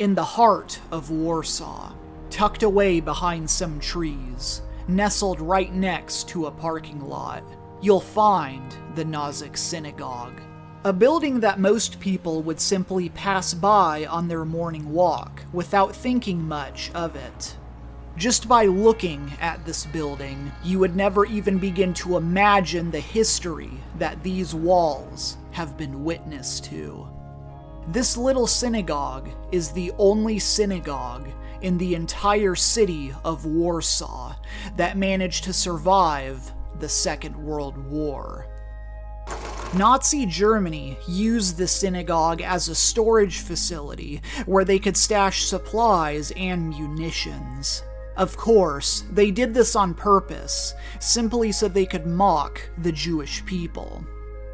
In the heart of Warsaw, tucked away behind some trees, nestled right next to a parking lot, you'll find the Nozick Synagogue. A building that most people would simply pass by on their morning walk without thinking much of it. Just by looking at this building, you would never even begin to imagine the history that these walls have been witness to. This little synagogue is the only synagogue in the entire city of Warsaw that managed to survive the Second World War. Nazi Germany used the synagogue as a storage facility where they could stash supplies and munitions. Of course, they did this on purpose, simply so they could mock the Jewish people.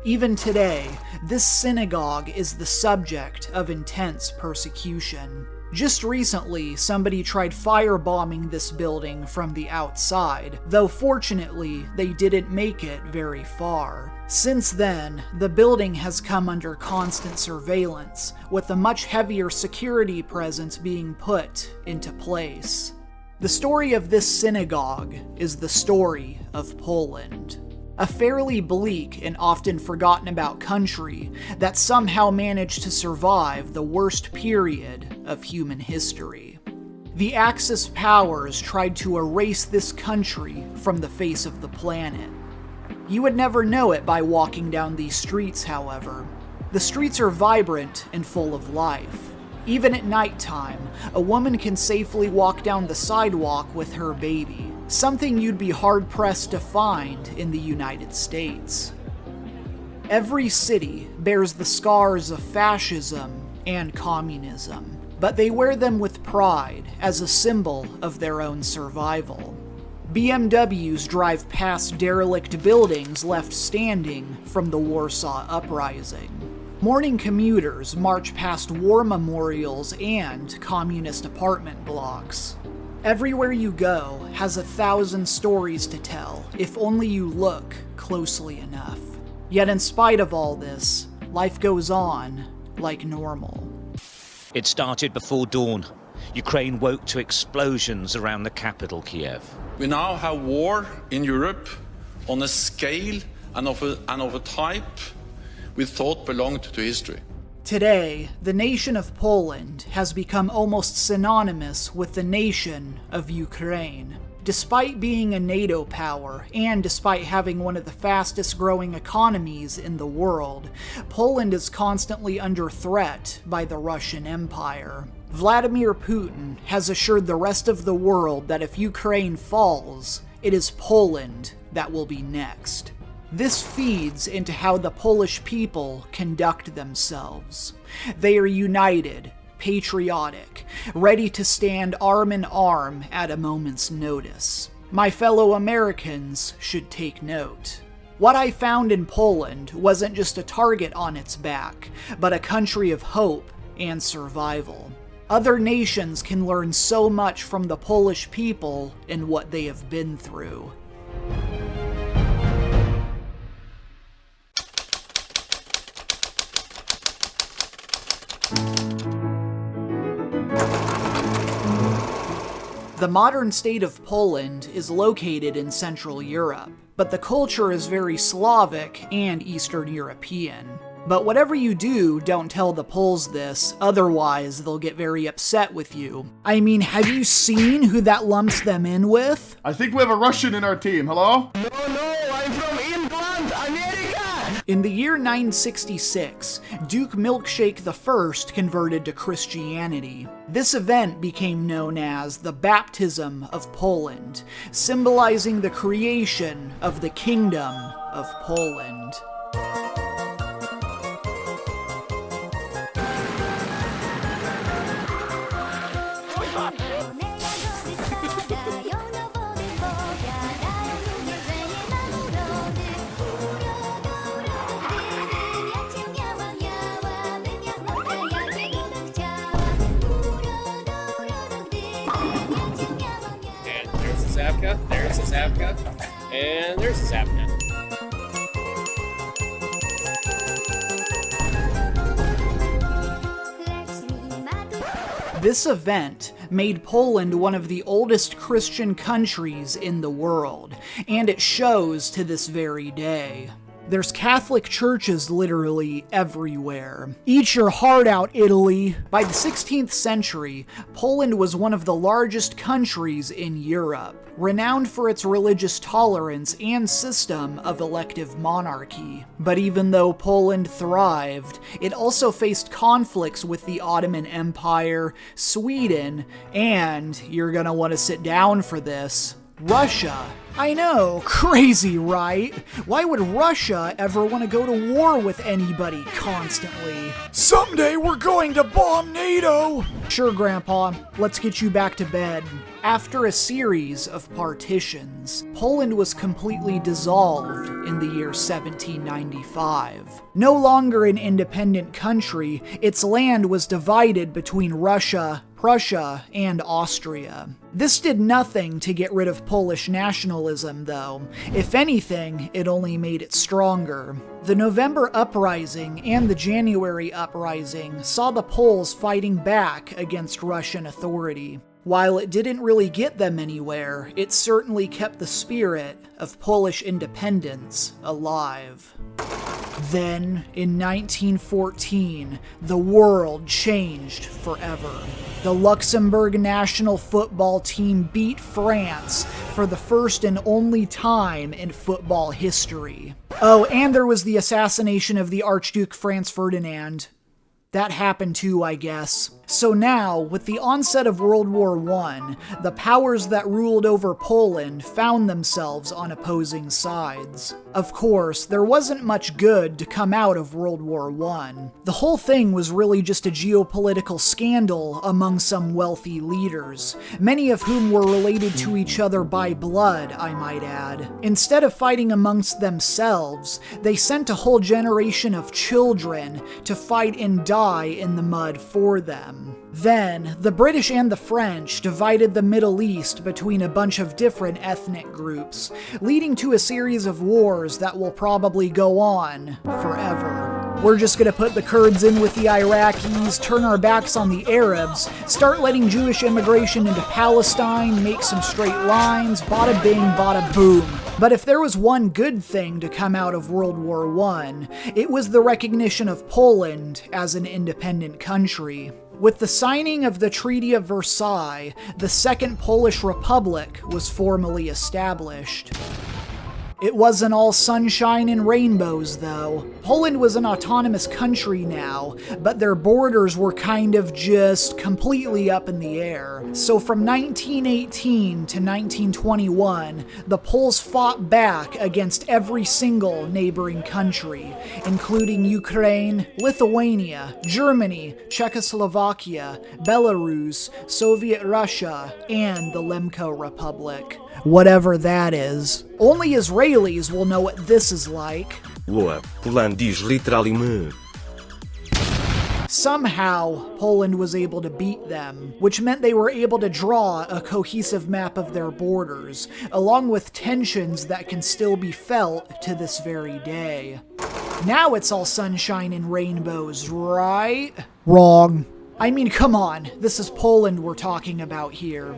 Even today, this synagogue is the subject of intense persecution. Just recently, somebody tried firebombing this building from the outside, though fortunately, they didn't make it very far. Since then, the building has come under constant surveillance, with a much heavier security presence being put into place. The story of this synagogue is the story of Poland. A fairly bleak and often forgotten about country that somehow managed to survive the worst period of human history. The Axis powers tried to erase this country from the face of the planet. You would never know it by walking down these streets, however. The streets are vibrant and full of life. Even at nighttime, a woman can safely walk down the sidewalk with her baby, something you'd be hard-pressed to find in the United States. Every city bears the scars of fascism and communism, but they wear them with pride as a symbol of their own survival. BMWs drive past derelict buildings left standing from the Warsaw Uprising. Morning commuters march past war memorials and communist apartment blocks. Everywhere you go has 1,000 stories to tell, if only you look closely enough. Yet in spite of all this, life goes on like normal. It started before dawn. Ukraine woke to explosions around the capital, Kiev. We now have war in Europe on a scale and of a type we thought belonged to history. Today, the nation of Poland has become almost synonymous with the nation of Ukraine. Despite being a NATO power, and despite having one of the fastest growing economies in the world, Poland is constantly under threat by the Russian Empire. Vladimir Putin has assured the rest of the world that if Ukraine falls, it is Poland that will be next. This feeds into how the Polish people conduct themselves. They are united, patriotic, ready to stand arm in arm at a moment's notice. My fellow Americans should take note. What I found in Poland wasn't just a target on its back, but a country of hope and survival. Other nations can learn so much from the Polish people and what they have been through. The modern state of Poland is located in Central Europe, but the culture is very Slavic and Eastern European. But whatever you do, don't tell the Poles this, otherwise they'll get very upset with you. I mean, have you seen who that lumps them in with? I think we have a Russian in our team. Hello? No, I'm from England, America! In the year 966, Duke Milkshake I converted to Christianity. This event became known as the Baptism of Poland, symbolizing the creation of the Kingdom of Poland. There's a Zapka, and there's a Zapka. This event made Poland one of the oldest Christian countries in the world, and it shows to this very day. There's Catholic churches literally everywhere. Eat your heart out, Italy! By the 16th century, Poland was one of the largest countries in Europe, renowned for its religious tolerance and system of elective monarchy. But even though Poland thrived, it also faced conflicts with the Ottoman Empire, Sweden, and, you're gonna want to sit down for this, Russia. I know, crazy, right? Why would Russia ever want to go to war with anybody constantly? Someday we're going to bomb NATO! Sure, Grandpa, let's get you back to bed. After a series of partitions, Poland was completely dissolved in the year 1795. No longer an independent country, its land was divided between Russia, Prussia, and Austria. This did nothing to get rid of Polish nationalism, though. If anything, it only made it stronger. The November Uprising and the January Uprising saw the Poles fighting back against Russian authority. While it didn't really get them anywhere, it certainly kept the spirit of Polish independence alive. Then, in 1914, the world changed forever. The Luxembourg national football team beat France for the first and only time in football history. Oh, and there was the assassination of the Archduke Franz Ferdinand. That happened too, I guess. So now, with the onset of World War I, the powers that ruled over Poland found themselves on opposing sides. Of course, there wasn't much good to come out of World War I. The whole thing was really just a geopolitical scandal among some wealthy leaders, many of whom were related to each other by blood, I might add. Instead of fighting amongst themselves, they sent a whole generation of children to fight and die in the mud for them. Then, the British and the French divided the Middle East between a bunch of different ethnic groups, leading to a series of wars that will probably go on forever. We're just gonna put the Kurds in with the Iraqis, turn our backs on the Arabs, start letting Jewish immigration into Palestine, make some straight lines, bada bing, bada boom. But if there was one good thing to come out of World War I, it was the recognition of Poland as an independent country. With the signing of the Treaty of Versailles, the Second Polish Republic was formally established. It wasn't all sunshine and rainbows, though. Poland was an autonomous country now, but their borders were kind of just completely up in the air. So from 1918 to 1921, the Poles fought back against every single neighboring country, including Ukraine, Lithuania, Germany, Czechoslovakia, Belarus, Soviet Russia, and the Lemko Republic. Whatever that is. Only Israelis will know what this is like. Somehow, Poland was able to beat them, which meant they were able to draw a cohesive map of their borders, along with tensions that can still be felt to this very day. Now it's all sunshine and rainbows, right? Wrong. I mean, come on, this is Poland we're talking about here.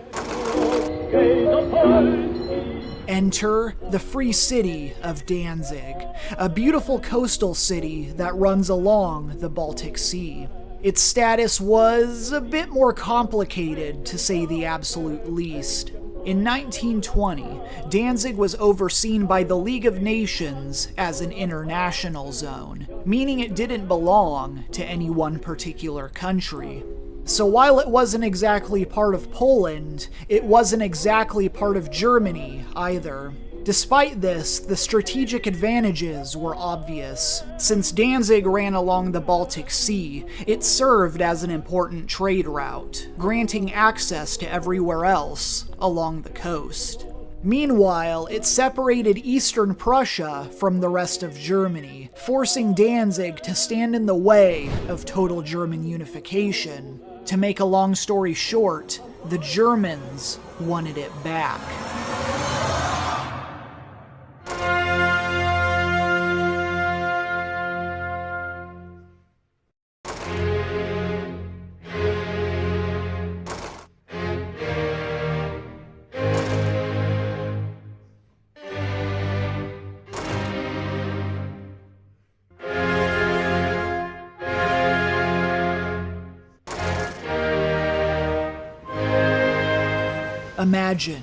Enter the free city of Danzig, a beautiful coastal city that runs along the Baltic Sea. Its status was a bit more complicated, to say the absolute least. In 1920, Danzig was overseen by the League of Nations as an international zone, meaning it didn't belong to any one particular country. So while it wasn't exactly part of Poland, it wasn't exactly part of Germany either. Despite this, the strategic advantages were obvious. Since Danzig ran along the Baltic Sea, it served as an important trade route, granting access to everywhere else along the coast. Meanwhile, it separated Eastern Prussia from the rest of Germany, forcing Danzig to stand in the way of total German unification. To make a long story short, the Germans wanted it back. Imagine,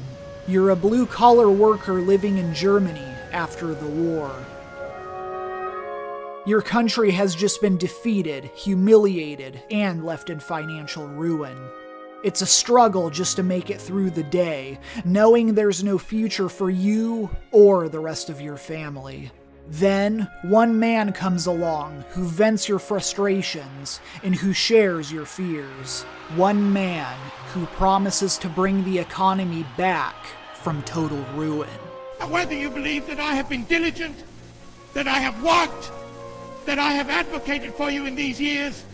you're a blue-collar worker living in Germany after the war. Your country has just been defeated, humiliated, and left in financial ruin. It's a struggle just to make it through the day, knowing there's no future for you or the rest of your family. Then, one man comes along who vents your frustrations and who shares your fears. One man who promises to bring the economy back from total ruin. Whether you believe that I have been diligent, that I have worked, that I have advocated for you in these years,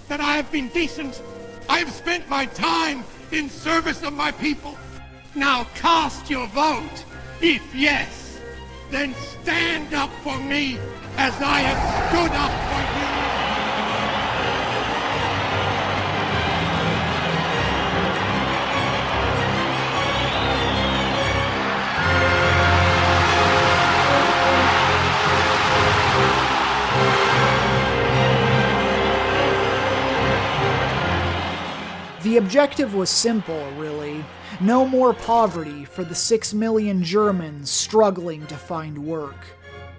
that I have been decent, I have spent my time in service of my people. Now cast your vote. If yes, then stand up for me as I have stood up for you. The objective was simple, really. No more poverty for the 6 million Germans struggling to find work.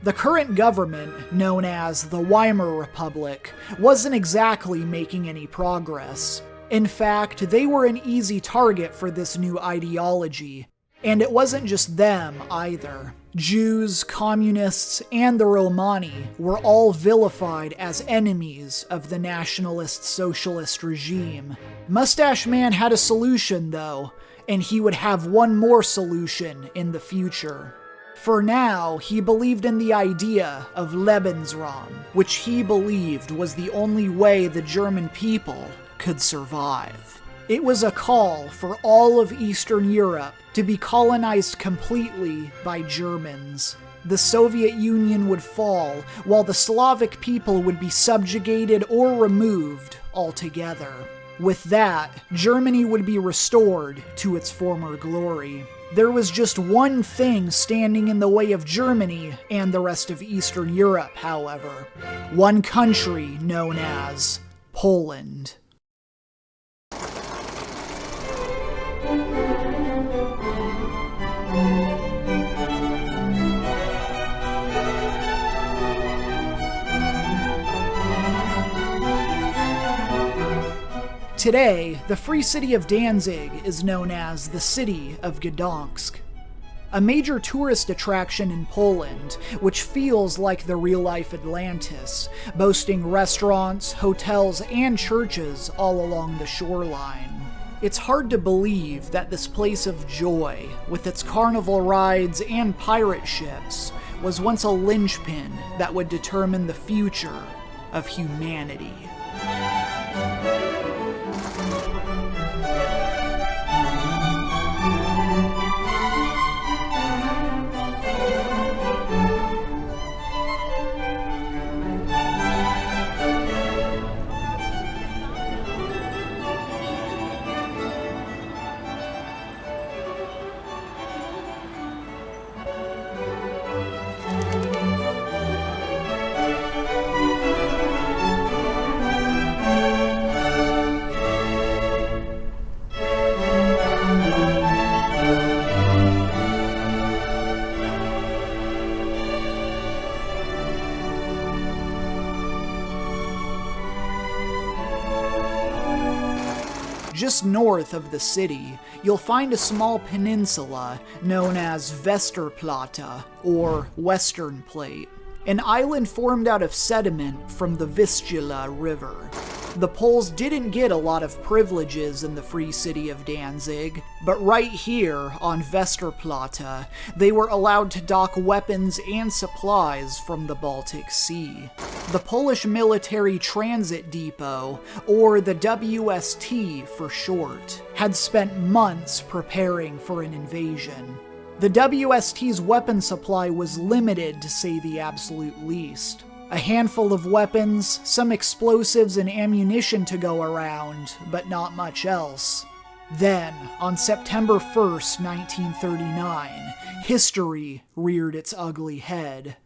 The current government, known as the Weimar Republic, wasn't exactly making any progress. In fact, they were an easy target for this new ideology. And it wasn't just them either. Jews, communists, and the Romani were all vilified as enemies of the nationalist socialist regime. Mustache Man had a solution, though, and he would have one more solution in the future. For now, he believed in the idea of Lebensraum, which he believed was the only way the German people could survive. It was a call for all of Eastern Europe to be colonized completely by Germans. The Soviet Union would fall, while the Slavic people would be subjugated or removed altogether. With that, Germany would be restored to its former glory. There was just one thing standing in the way of Germany and the rest of Eastern Europe, however. One country known as Poland. Today, the Free City of Danzig is known as the City of Gdansk. A major tourist attraction in Poland, which feels like the real-life Atlantis, boasting restaurants, hotels, and churches all along the shoreline. It's hard to believe that this place of joy, with its carnival rides and pirate ships, was once a linchpin that would determine the future of humanity. Just north of the city, you'll find a small peninsula known as Westerplatte, or Western Plate, an island formed out of sediment from the Vistula River. The Poles didn't get a lot of privileges in the Free City of Danzig, but right here on Westerplatte, they were allowed to dock weapons and supplies from the Baltic Sea. The Polish Military Transit Depot, or the WST for short, had spent months preparing for an invasion. The WST's weapon supply was limited, to say the absolute least. A handful of weapons, some explosives and ammunition to go around, but not much else. Then, on September 1st, 1939, history reared its ugly head.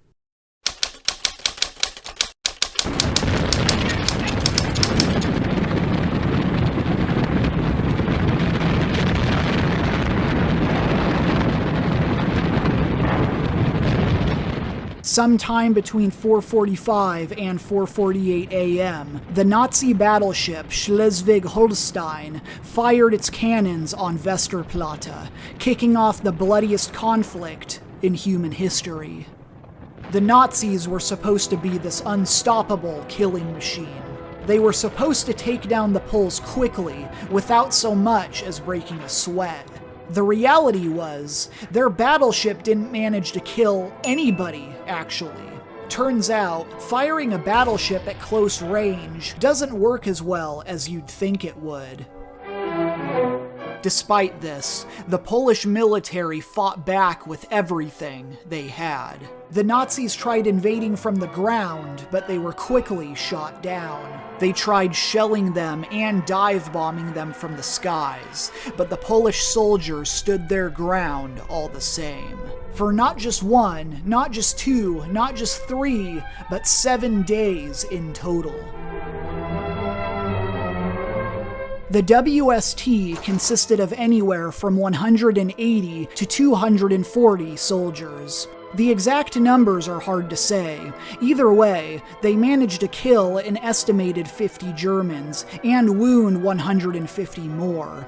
Sometime between 4:45 and 4:48 a.m., the Nazi battleship Schleswig-Holstein fired its cannons on Westerplatte, kicking off the bloodiest conflict in human history. The Nazis were supposed to be this unstoppable killing machine. They were supposed to take down the Poles quickly, without so much as breaking a sweat. The reality was, their battleship didn't manage to kill anybody, actually. Turns out, firing a battleship at close range doesn't work as well as you'd think it would. Despite this, the Polish military fought back with everything they had. The Nazis tried invading from the ground, but they were quickly shot down. They tried shelling them and dive-bombing them from the skies, but the Polish soldiers stood their ground all the same. For not just one, not just two, not just three, but 7 days in total. The WST consisted of anywhere from 180 to 240 soldiers. The exact numbers are hard to say. Either way, they managed to kill an estimated 50 Germans and wound 150 more.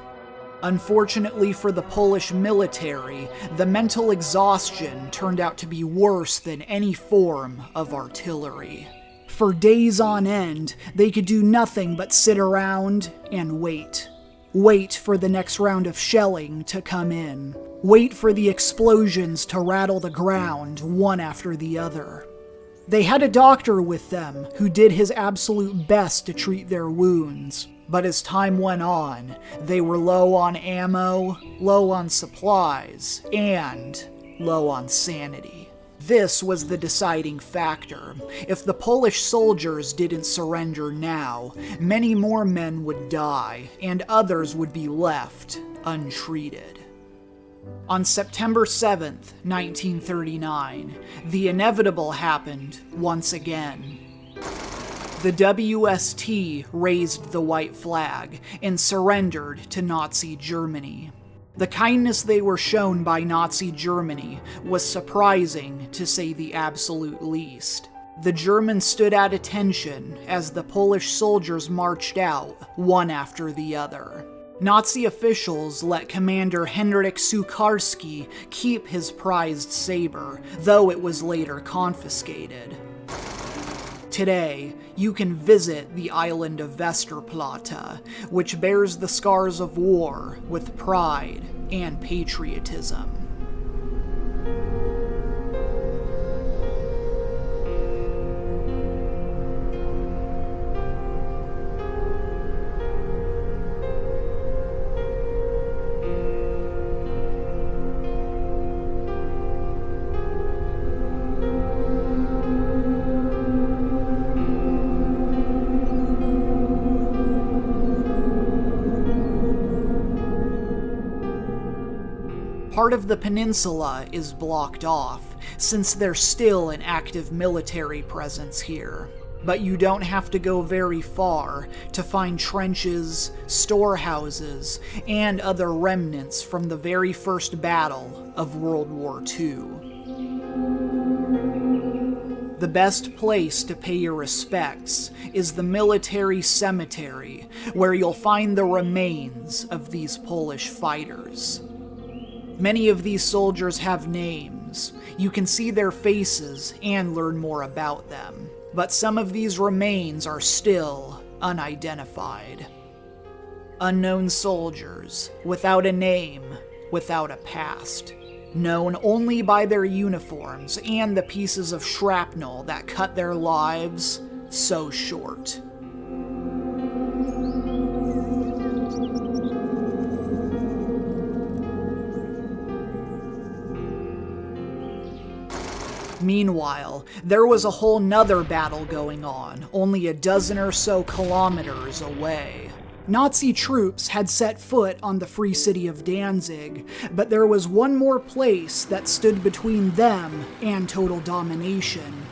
Unfortunately for the Polish military, the mental exhaustion turned out to be worse than any form of artillery. For days on end, they could do nothing but sit around and wait. Wait for the next round of shelling to come in. Wait for the explosions to rattle the ground one after the other. They had a doctor with them who did his absolute best to treat their wounds, but as time went on, they were low on ammo, low on supplies, and low on sanity. This was the deciding factor. If the Polish soldiers didn't surrender now, many more men would die, and others would be left untreated. On September 7th, 1939, the inevitable happened once again. The WST raised the white flag and surrendered to Nazi Germany. The kindness they were shown by Nazi Germany was surprising, to say the absolute least. The Germans stood at attention as the Polish soldiers marched out, one after the other. Nazi officials let Commander Henryk Sukarski keep his prized saber, though it was later confiscated. Today, you can visit the island of Westerplatte, which bears the scars of war with pride and patriotism. Part of the peninsula is blocked off, since there's still an active military presence here. But you don't have to go very far to find trenches, storehouses, and other remnants from the very first battle of World War II. The best place to pay your respects is the military cemetery, where you'll find the remains of these Polish fighters. Many of these soldiers have names. You can see their faces and learn more about them. But some of these remains are still unidentified. Unknown soldiers, without a name, without a past. Known only by their uniforms and the pieces of shrapnel that cut their lives so short. Meanwhile, there was a whole nother battle going on, only a dozen or so kilometers away. Nazi troops had set foot on the free city of Danzig, but there was one more place that stood between them and total domination.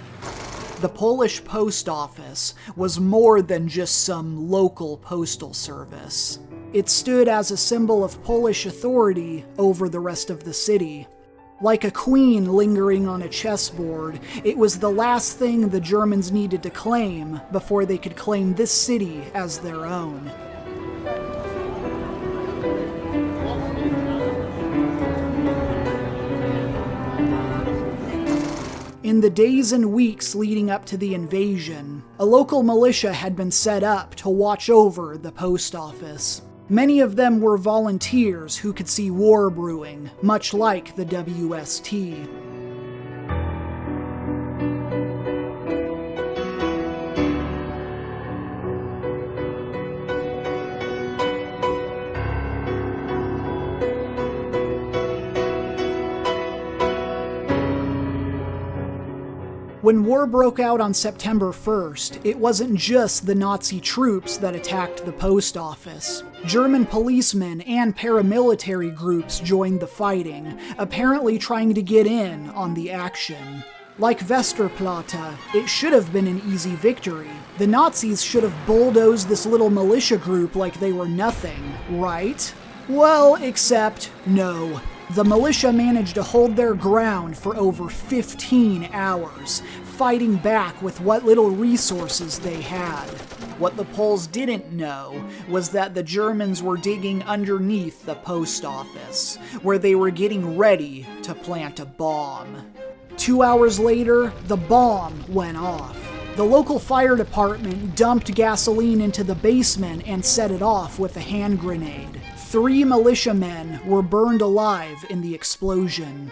The Polish post office was more than just some local postal service. It stood as a symbol of Polish authority over the rest of the city. Like a queen lingering on a chessboard, it was the last thing the Germans needed to claim before they could claim this city as their own. In the days and weeks leading up to the invasion, a local militia had been set up to watch over the post office. Many of them were volunteers who could see war brewing, much like the WST. When war broke out on September 1st, it wasn't just the Nazi troops that attacked the post office. German policemen and paramilitary groups joined the fighting, apparently trying to get in on the action. Like Westerplatte, it should have been an easy victory. The Nazis should have bulldozed this little militia group like they were nothing, right? Well, except no. The militia managed to hold their ground for over 15 hours, fighting back with what little resources they had. What the Poles didn't know was that the Germans were digging underneath the post office, where they were getting ready to plant a bomb. 2 hours later, the bomb went off. The local fire department dumped gasoline into the basement and set it off with a hand grenade. 3 militiamen were burned alive in the explosion.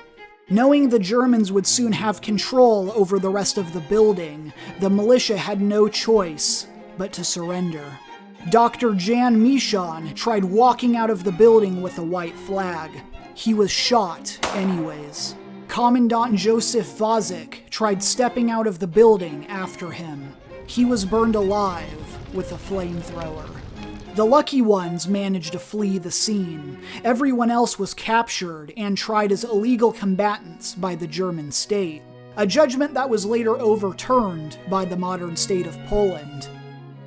Knowing the Germans would soon have control over the rest of the building, the militia had no choice but to surrender. Dr. Jan Michon tried walking out of the building with a white flag. He was shot anyways. Commandant Joseph Vazik tried stepping out of the building after him. He was burned alive with a flamethrower. The lucky ones managed to flee the scene. Everyone else was captured and tried as illegal combatants by the German state, a judgment that was later overturned by the modern state of Poland.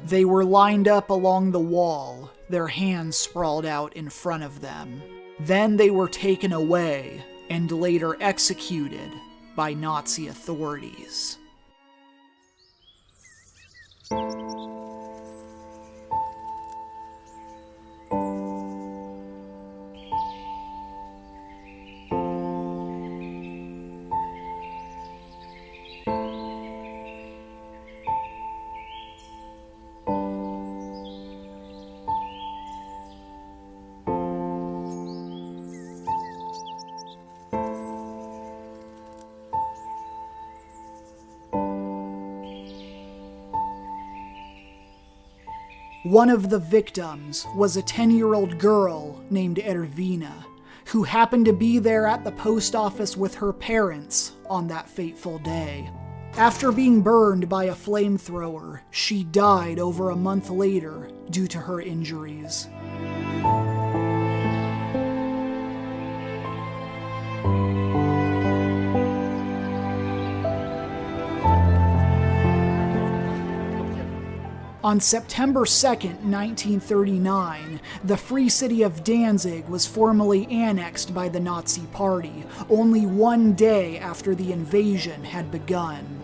They were lined up along the wall, their hands sprawled out in front of them. Then they were taken away and later executed by Nazi authorities. One of the victims was a 10-year-old girl named Erwina, who happened to be there at the post office with her parents on that fateful day. After being burned by a flamethrower, she died over a month later due to her injuries. On September 2nd, 1939, the free city of Danzig was formally annexed by the Nazi Party, only one day after the invasion had begun.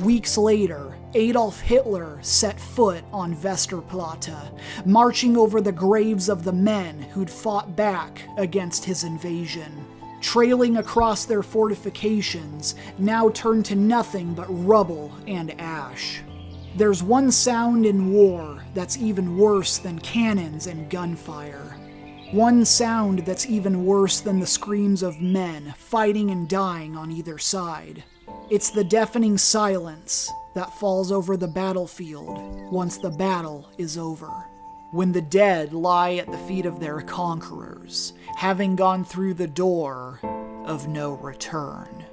Weeks later, Adolf Hitler set foot on Westerplatte, marching over the graves of the men who'd fought back against his invasion. Trailing across their fortifications, now turned to nothing but rubble and ash. There's one sound in war that's even worse than cannons and gunfire. One sound that's even worse than the screams of men fighting and dying on either side. It's the deafening silence that falls over the battlefield once the battle is over. When the dead lie at the feet of their conquerors, having gone through the door of no return.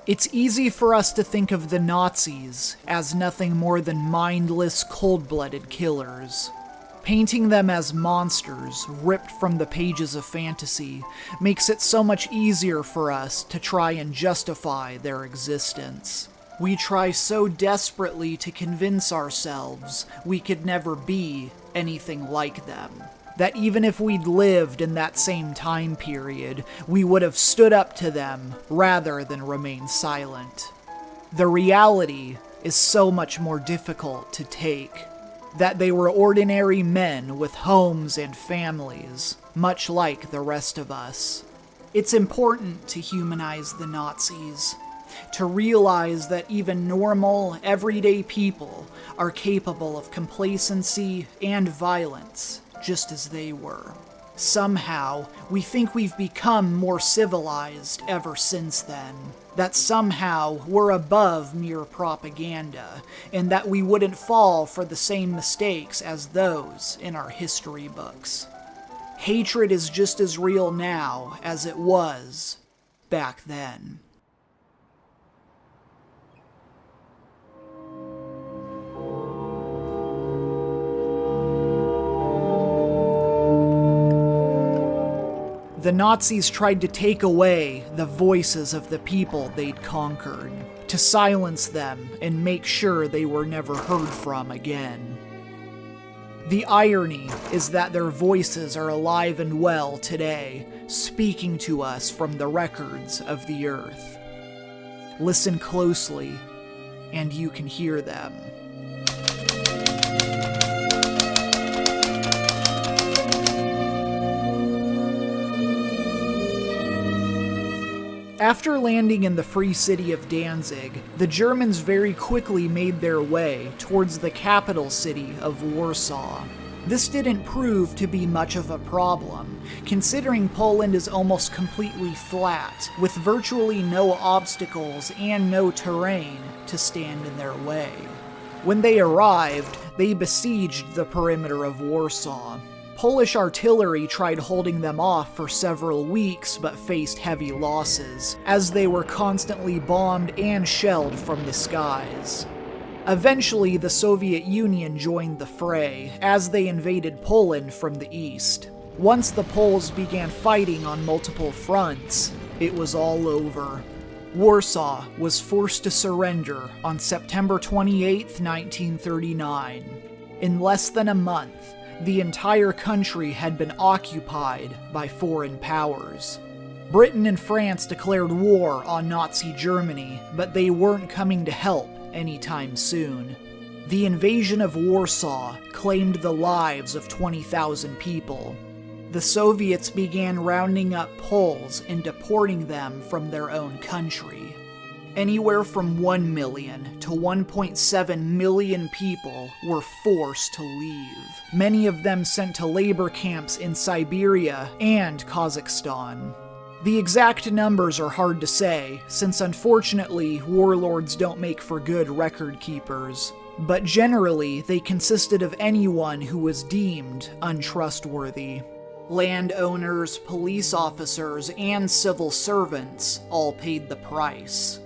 It's easy for us to think of the Nazis as nothing more than mindless, cold-blooded killers. Painting them as monsters ripped from the pages of fantasy makes it so much easier for us to try and justify their existence. We try so desperately to convince ourselves we could never be anything like them, that even if we'd lived in that same time period, we would have stood up to them rather than remain silent. The reality is so much more difficult to take, that they were ordinary men with homes and families, much like the rest of us. It's important to humanize the Nazis, to realize that even normal, everyday people are capable of complacency and violence, just as they were. Somehow, we think we've become more civilized ever since then. That somehow we're above mere propaganda, and that we wouldn't fall for the same mistakes as those in our history books. Hatred is just as real now as it was back then. The Nazis tried to take away the voices of the people they'd conquered, to silence them and make sure they were never heard from again. The irony is that their voices are alive and well today, speaking to us from the records of the earth. Listen closely, and you can hear them. After landing in the free city of Danzig, the Germans very quickly made their way towards the capital city of Warsaw. This didn't prove to be much of a problem, considering Poland is almost completely flat, with virtually no obstacles and no terrain to stand in their way. When they arrived, they besieged the perimeter of Warsaw. Polish artillery tried holding them off for several weeks but faced heavy losses, as they were constantly bombed and shelled from the skies. Eventually, the Soviet Union joined the fray, as they invaded Poland from the east. Once the Poles began fighting on multiple fronts, it was all over. Warsaw was forced to surrender on September 28, 1939. In less than a month, the entire country had been occupied by foreign powers. Britain and France declared war on Nazi Germany, but they weren't coming to help anytime soon. The invasion of Warsaw claimed the lives of 20,000 people. The Soviets began rounding up Poles and deporting them from their own country. Anywhere from 1 million to 1.7 million people were forced to leave, many of them sent to labor camps in Siberia and Kazakhstan. The exact numbers are hard to say, since unfortunately warlords don't make for good record keepers, but generally they consisted of anyone who was deemed untrustworthy. Landowners, police officers, and civil servants all paid the price.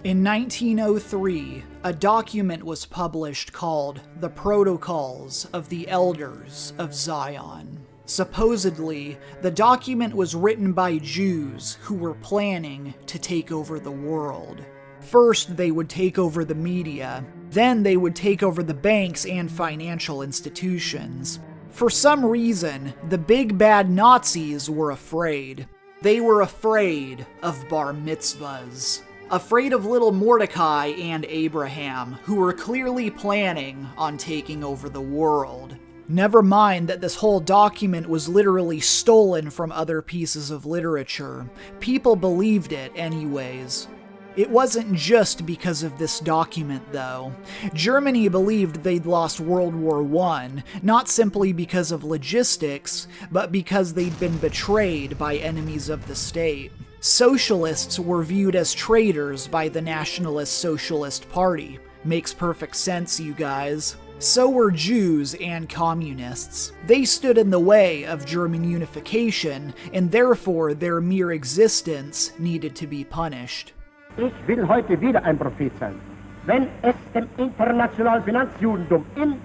In 1903, a document was published called The Protocols of the Elders of Zion. Supposedly, the document was written by Jews who were planning to take over the world. First, they would take over the media, then they would take over the banks and financial institutions. For some reason, the big bad Nazis were afraid. They were afraid of bar mitzvahs. Afraid of little Mordecai and Abraham, who were clearly planning on taking over the world. Never mind that this whole document was literally stolen from other pieces of literature. People believed it anyways. It wasn't just because of this document, though. Germany believed they'd lost World War I, not simply because of logistics, but because they'd been betrayed by enemies of the state. Socialists were viewed as traitors by the Nationalist Socialist Party. Makes perfect sense, you guys. So were Jews and communists. They stood in the way of German unification, and therefore their mere existence needed to be punished. Ich will heute wieder ein Prophet sein. Wenn es dem internationalen Finanzjudentum in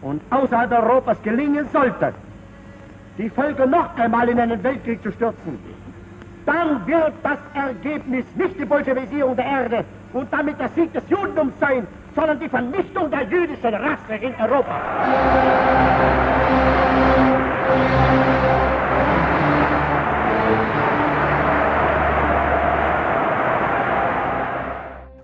und außerhalb Europas gelingen sollte, die Völker noch einmal in einen Weltkrieg zu stürzen, dann wird das Ergebnis nicht die Bolschewisierung der Erde und damit der Sieg des Judentums sein, sondern die Vernichtung der jüdischen Rasse in Europa.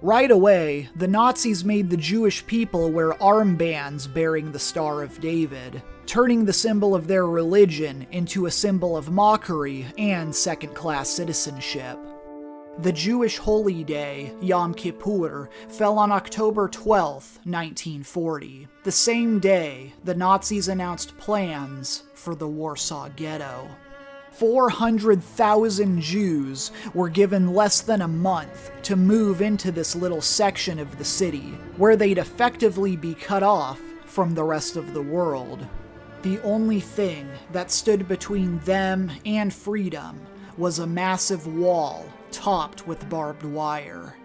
Right away, the Nazis made the Jewish people wear armbands bearing the Star of David, turning the symbol of their religion into a symbol of mockery and second-class citizenship. The Jewish holy day, Yom Kippur, fell on October 12, 1940, the same day the Nazis announced plans for the Warsaw Ghetto. 400,000 Jews were given less than a month to move into this little section of the city, where they'd effectively be cut off from the rest of the world. The only thing that stood between them and freedom was a massive wall topped with barbed wire.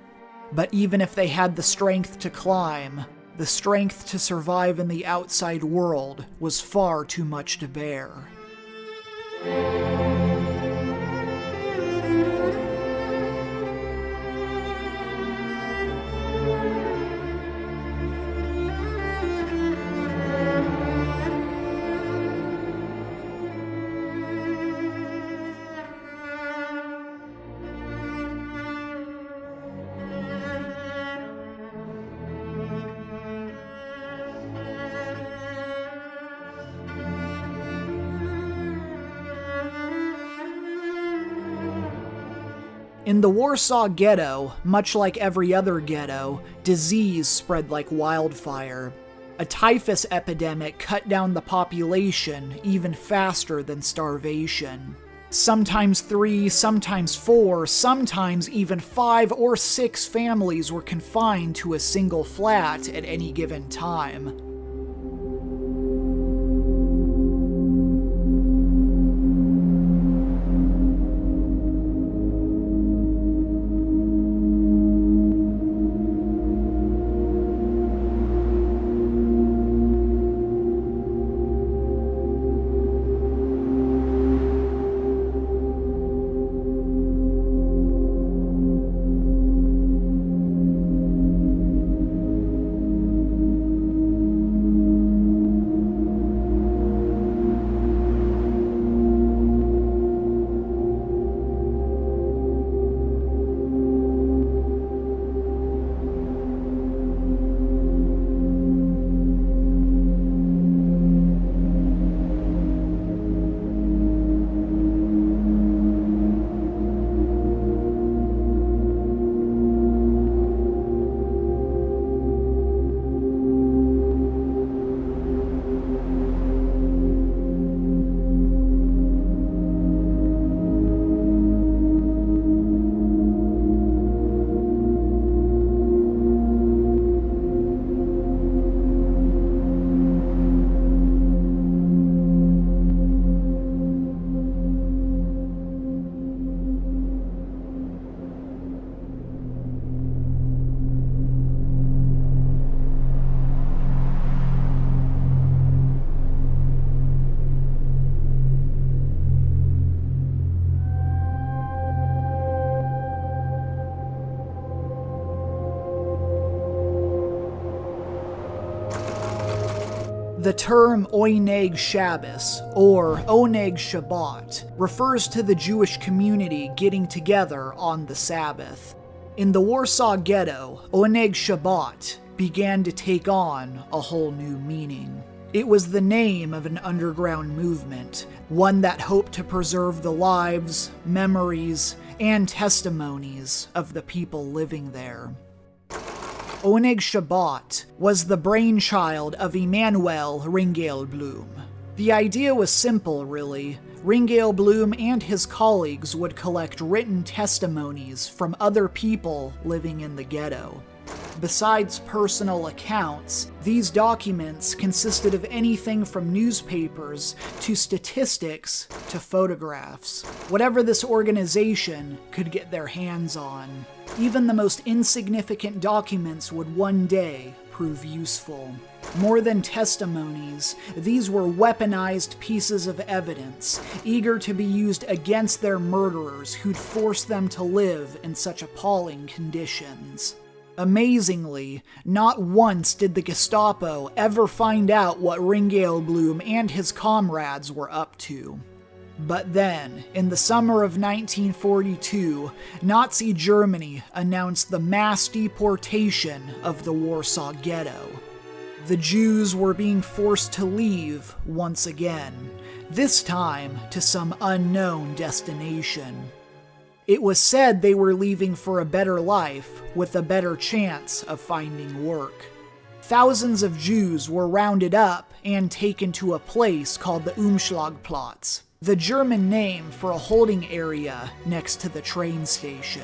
But even if they had the strength to climb, the strength to survive in the outside world was far too much to bear. In the Warsaw Ghetto, much like every other ghetto, disease spread like wildfire. A typhus epidemic cut down the population even faster than starvation. Sometimes 3, sometimes 4, sometimes even 5 or 6 families were confined to a single flat at any given time. The term Oneg Shabbos, or Oneg Shabbat, refers to the Jewish community getting together on the Sabbath. In the Warsaw Ghetto, Oneg Shabbat began to take on a whole new meaning. It was the name of an underground movement, one that hoped to preserve the lives, memories, and testimonies of the people living there. Oneg Shabbat was the brainchild of Emanuel Ringelblum. The idea was simple, really. Ringelblum and his colleagues would collect written testimonies from other people living in the ghetto. Besides personal accounts, these documents consisted of anything from newspapers to statistics to photographs. Whatever this organization could get their hands on. Even the most insignificant documents would one day prove useful. More than testimonies, these were weaponized pieces of evidence, eager to be used against their murderers who'd forced them to live in such appalling conditions. Amazingly, not once did the Gestapo ever find out what Ringelblum and his comrades were up to. But then, in the summer of 1942, Nazi Germany announced the mass deportation of the Warsaw Ghetto. The Jews were being forced to leave once again, this time to some unknown destination. It was said they were leaving for a better life with a better chance of finding work. Thousands of Jews were rounded up and taken to a place called the Umschlagplatz, the German name for a holding area next to the train station.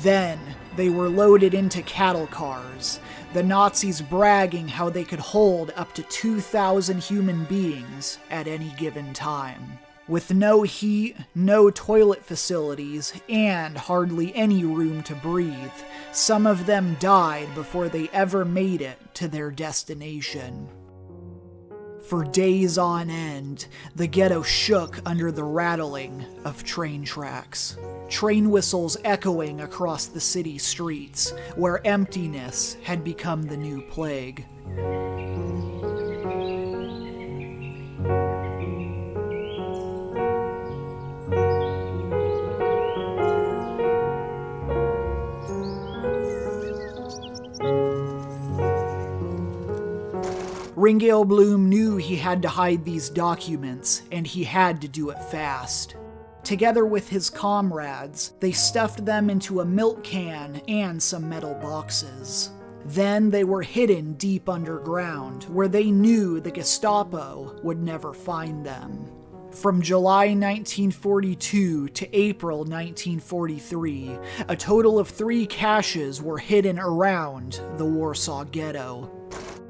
Then, they were loaded into cattle cars, the Nazis bragging how they could hold up to 2,000 human beings at any given time. With no heat, no toilet facilities, and hardly any room to breathe, some of them died before they ever made it to their destination. For days on end, the ghetto shook under the rattling of train tracks. Train whistles echoing across the city streets, where emptiness had become the new plague. Ringale Bloom knew he had to hide these documents, and he had to do it fast. Together with his comrades, they stuffed them into a milk can and some metal boxes. Then they were hidden deep underground, where they knew the Gestapo would never find them. From July 1942 to April 1943, a total of 3 caches were hidden around the Warsaw ghetto.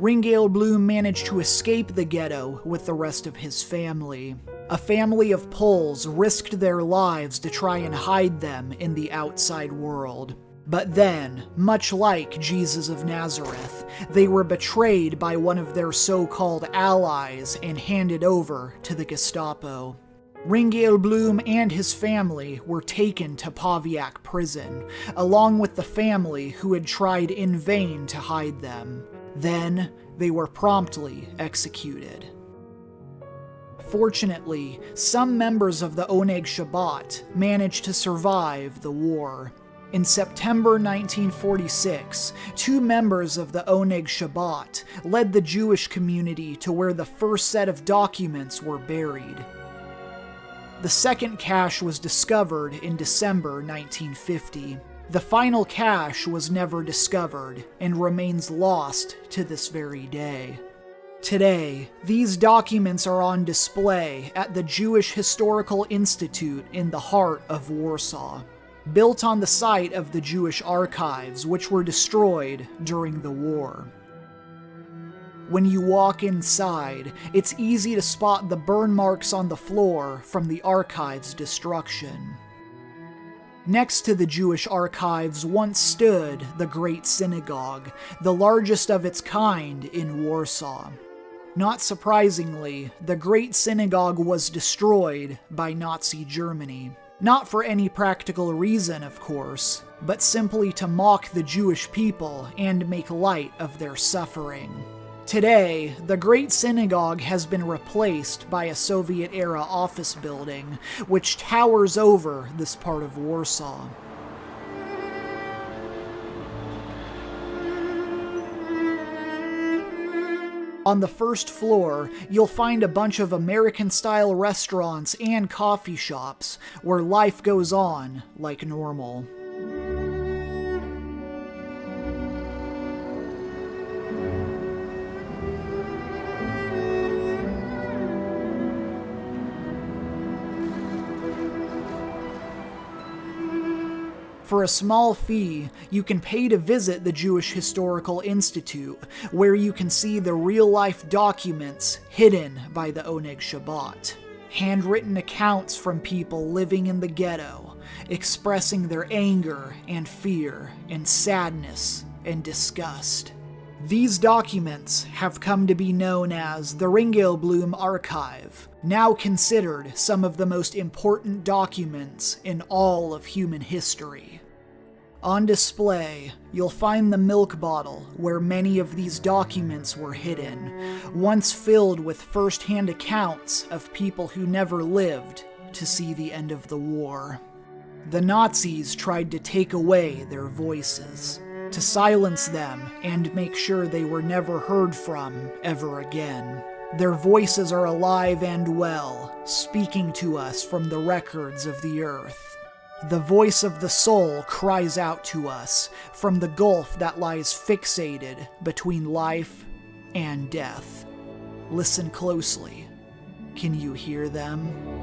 Ringale Bloom managed to escape the ghetto with the rest of his family. A family of Poles risked their lives to try and hide them in the outside world. But then, much like Jesus of Nazareth, they were betrayed by one of their so-called allies and handed over to the Gestapo. Ringale Bloom and his family were taken to Pawiak prison, along with the family who had tried in vain to hide them. Then, they were promptly executed. Fortunately, some members of the Oneg Shabbat managed to survive the war. In September 1946, 2 members of the Oneg Shabbat led the Jewish community to where the first set of documents were buried. The second cache was discovered in December 1950. The final cache was never discovered and remains lost to this very day. Today, these documents are on display at the Jewish Historical Institute in the heart of Warsaw, built on the site of the Jewish archives, which were destroyed during the war. When you walk inside, it's easy to spot the burn marks on the floor from the archives' destruction. Next to the Jewish archives once stood the Great Synagogue, the largest of its kind in Warsaw. Not surprisingly, the Great Synagogue was destroyed by Nazi Germany. Not for any practical reason, of course, but simply to mock the Jewish people and make light of their suffering. Today, the Great Synagogue has been replaced by a Soviet-era office building, which towers over this part of Warsaw. On the first floor, you'll find a bunch of American-style restaurants and coffee shops where life goes on like normal. For a small fee, you can pay to visit the Jewish Historical Institute, where you can see the real-life documents hidden by the Oneg Shabbat. Handwritten accounts from people living in the ghetto, expressing their anger and fear and sadness and disgust. These documents have come to be known as the Ringale Bloom Archive, now considered some of the most important documents in all of human history. On display, you'll find the milk bottle where many of these documents were hidden, once filled with first-hand accounts of people who never lived to see the end of the war. The Nazis tried to take away their voices, to silence them and make sure they were never heard from ever again. Their voices are alive and well, speaking to us from the records of the earth. The voice of the soul cries out to us from the gulf that lies fixated between life and death. Listen closely. Can you hear them?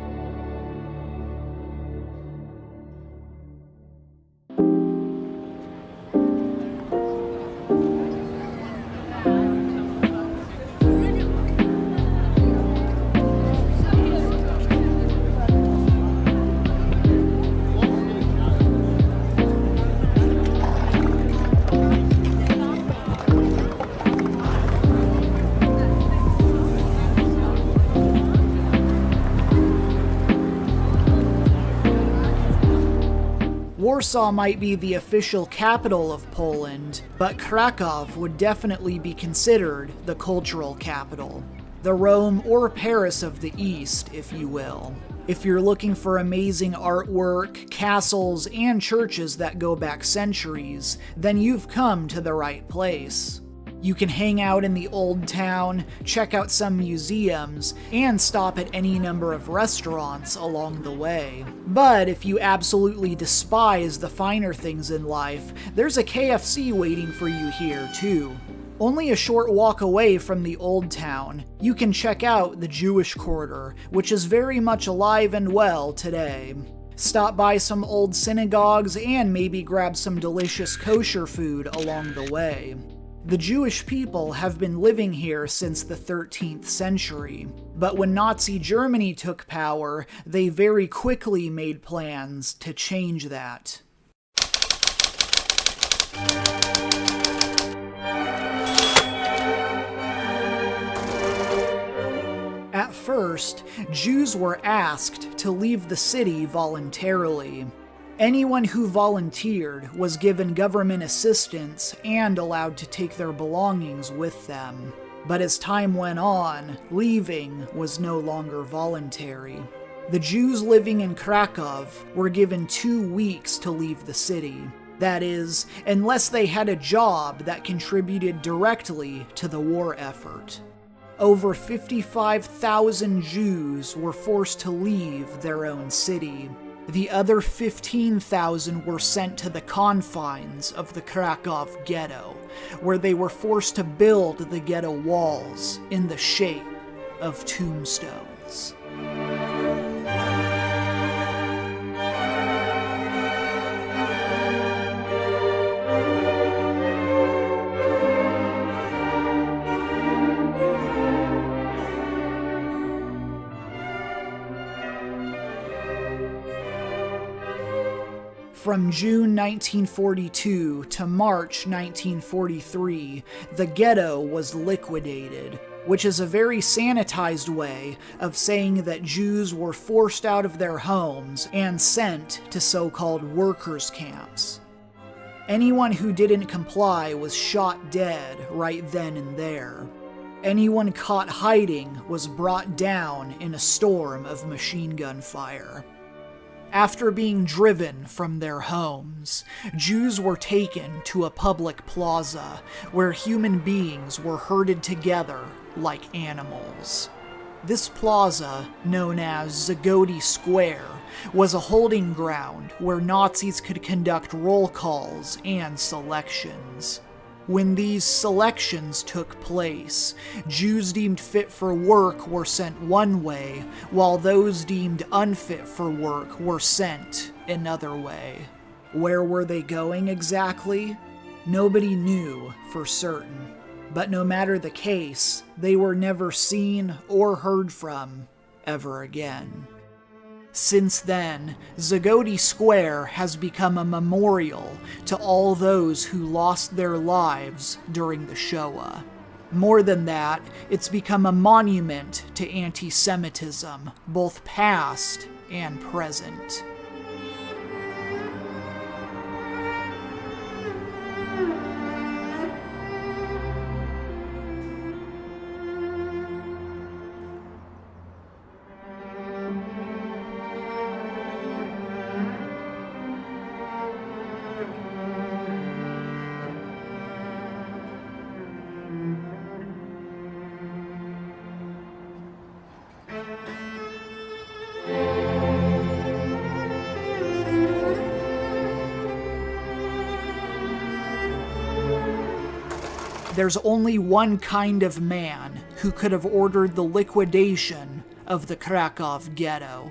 Warsaw might be the official capital of Poland, but Krakow would definitely be considered the cultural capital. The Rome or Paris of the East, if you will. If you're looking for amazing artwork, castles, and churches that go back centuries, then you've come to the right place. You can hang out in the old town, check out some museums, and stop at any number of restaurants along the way. But if you absolutely despise the finer things in life, there's a KFC waiting for you here too. Only a short walk away from the old town, you can check out the Jewish Quarter, which is very much alive and well today. Stop by some old synagogues and maybe grab some delicious kosher food along the way. The Jewish people have been living here since the 13th century, but when Nazi Germany took power, they very quickly made plans to change that. At first, Jews were asked to leave the city voluntarily. Anyone who volunteered was given government assistance and allowed to take their belongings with them. But as time went on, leaving was no longer voluntary. The Jews living in Krakow were given 2 weeks to leave the city. That is, unless they had a job that contributed directly to the war effort. Over 55,000 Jews were forced to leave their own city. The other 15,000 were sent to the confines of the Krakow ghetto, where they were forced to build the ghetto walls in the shape of tombstones. From June 1942 to March 1943, the ghetto was liquidated, which is a very sanitized way of saying that Jews were forced out of their homes and sent to so-called workers' camps. Anyone who didn't comply was shot dead right then and there. Anyone caught hiding was brought down in a storm of machine gun fire. After being driven from their homes, Jews were taken to a public plaza where human beings were herded together like animals. This plaza, known as Zagody Square, was a holding ground where Nazis could conduct roll calls and selections. When these selections took place, Jews deemed fit for work were sent one way, while those deemed unfit for work were sent another way. Where were they going exactly? Nobody knew for certain. But no matter the case, they were never seen or heard from ever again. Since then, Zagody Square has become a memorial to all those who lost their lives during the Shoah. More than that, it's become a monument to anti-Semitism, both past and present. There's only one kind of man who could have ordered the liquidation of the Krakow ghetto.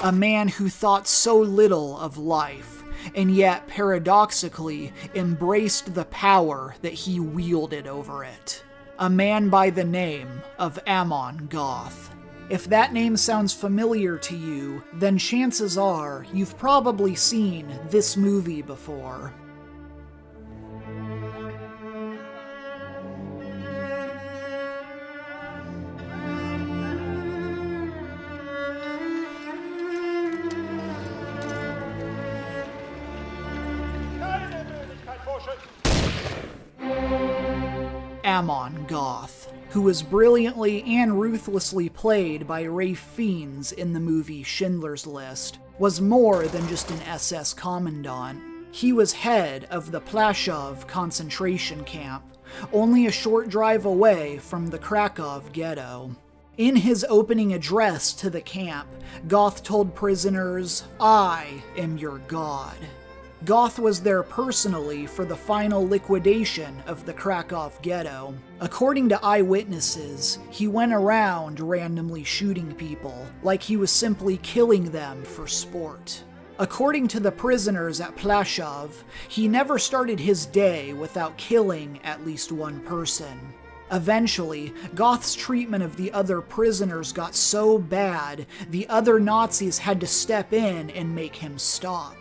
A man who thought so little of life, and yet paradoxically embraced the power that he wielded over it. A man by the name of Amon Goth. If that name sounds familiar to you, then chances are you've probably seen this movie before. Amon Goth, who was brilliantly and ruthlessly played by Ralph Fiennes in the movie Schindler's List, was more than just an SS commandant. He was head of the Plaszow concentration camp, only a short drive away from the Krakow ghetto. In his opening address to the camp, Goth told prisoners, "I am your god." Goth was there personally for the final liquidation of the Krakow ghetto. According to eyewitnesses, he went around randomly shooting people, like he was simply killing them for sport. According to the prisoners at Plaszow, he never started his day without killing at least one person. Eventually, Goth's treatment of the other prisoners got so bad, the other Nazis had to step in and make him stop.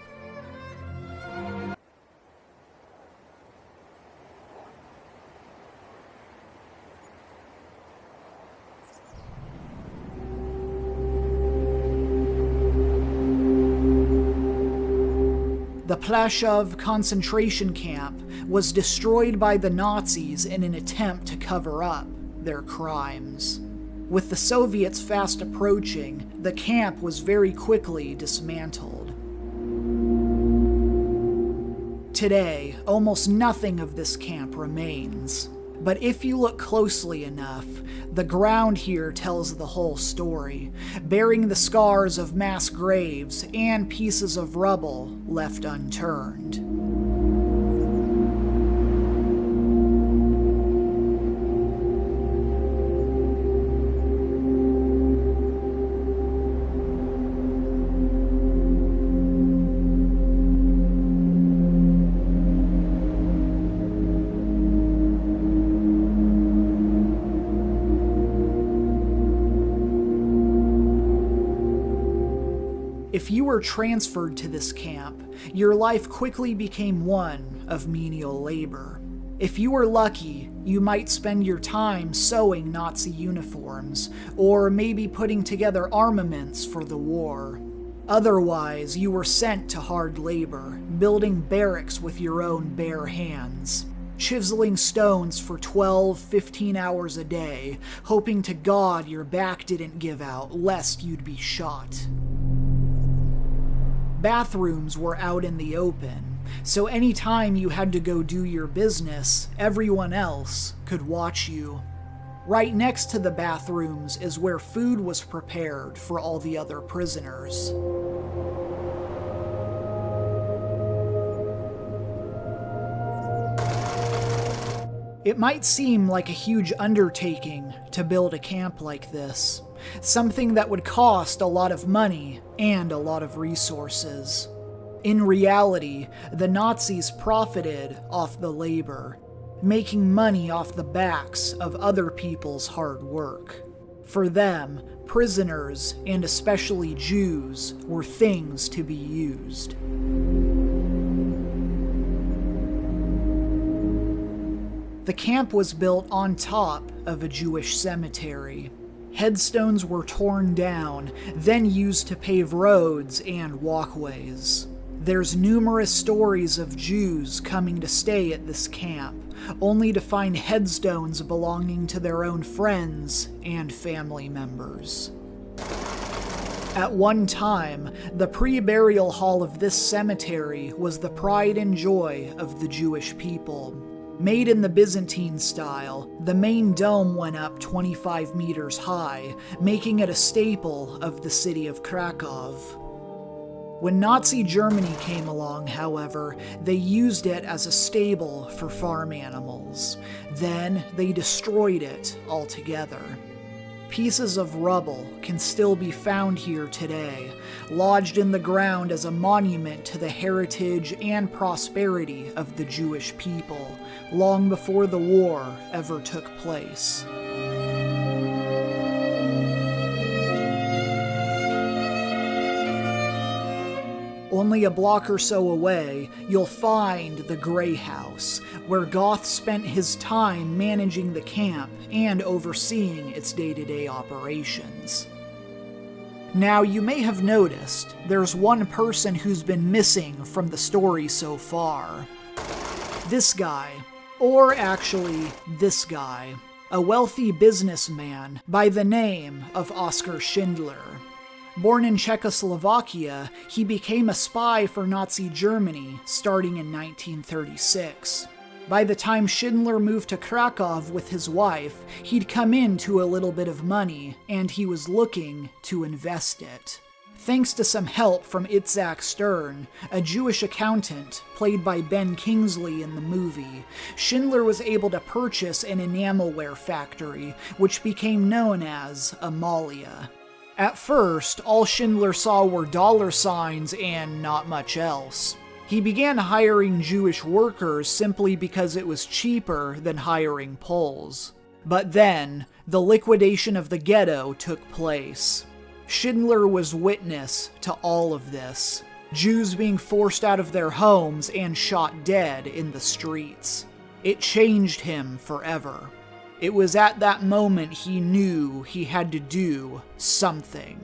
The Plaszow concentration camp was destroyed by the Nazis in an attempt to cover up their crimes. With the Soviets fast approaching, the camp was very quickly dismantled. Today, almost nothing of this camp remains. But if you look closely enough, the ground here tells the whole story, bearing the scars of mass graves and pieces of rubble left unturned. If you were transferred to this camp, your life quickly became one of menial labor. If you were lucky, you might spend your time sewing Nazi uniforms, or maybe putting together armaments for the war. Otherwise, you were sent to hard labor, building barracks with your own bare hands, chiseling stones for 12-15 hours a day, hoping to God your back didn't give out lest you'd be shot. Bathrooms were out in the open, so anytime you had to go do your business, everyone else could watch you. Right next to the bathrooms is where food was prepared for all the other prisoners. It might seem like a huge undertaking to build a camp like this, something that would cost a lot of money and a lot of resources. In reality, the Nazis profited off the labor, making money off the backs of other people's hard work. For them, prisoners, and especially Jews, were things to be used. The camp was built on top of a Jewish cemetery. Headstones were torn down, then used to pave roads and walkways. There's numerous stories of Jews coming to stay at this camp, only to find headstones belonging to their own friends and family members. At one time, the pre-burial hall of this cemetery was the pride and joy of the Jewish people. Made in the Byzantine style, the main dome went up 25 meters high, making it a staple of the city of Krakow. When Nazi Germany came along, however, they used it as a stable for farm animals. Then they destroyed it altogether. Pieces of rubble can still be found here today, lodged in the ground as a monument to the heritage and prosperity of the Jewish people, long before the war ever took place. Only a block or so away, you'll find the Grey House, where Goth spent his time managing the camp and overseeing its day-to-day operations. Now, you may have noticed there's one person who's been missing from the story so far. This guy, or actually this guy, a wealthy businessman by the name of Oskar Schindler. Born in Czechoslovakia, he became a spy for Nazi Germany starting in 1936. By the time Schindler moved to Krakow with his wife, he'd come into a little bit of money, and he was looking to invest it. Thanks to some help from Itzhak Stern, a Jewish accountant played by Ben Kingsley in the movie, Schindler was able to purchase an enamelware factory, which became known as Amalia. At first, all Schindler saw were dollar signs and not much else. He began hiring Jewish workers simply because it was cheaper than hiring Poles. But then, the liquidation of the ghetto took place. Schindler was witness to all of this. Jews being forced out of their homes and shot dead in the streets. It changed him forever. It was at that moment he knew he had to do something.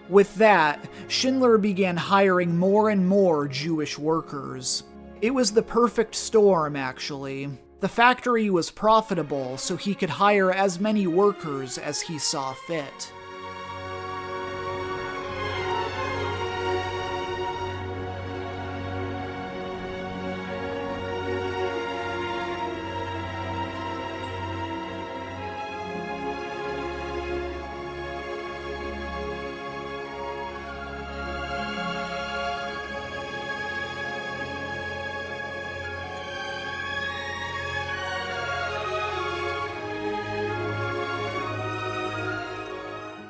With that, Schindler began hiring more and more Jewish workers. It was the perfect storm, actually. The factory was profitable, so he could hire as many workers as he saw fit.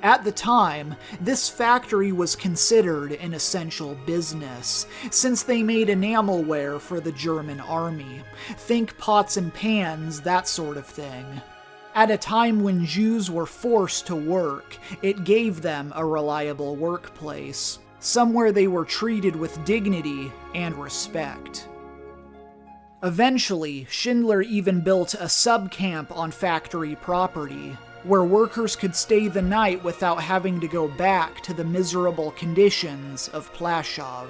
At the time, this factory was considered an essential business, since they made enamelware for the German army. Think pots and pans, that sort of thing. At a time when Jews were forced to work, it gave them a reliable workplace, somewhere they were treated with dignity and respect. Eventually, Schindler even built a sub-camp on factory property, where workers could stay the night without having to go back to the miserable conditions of Plaszow.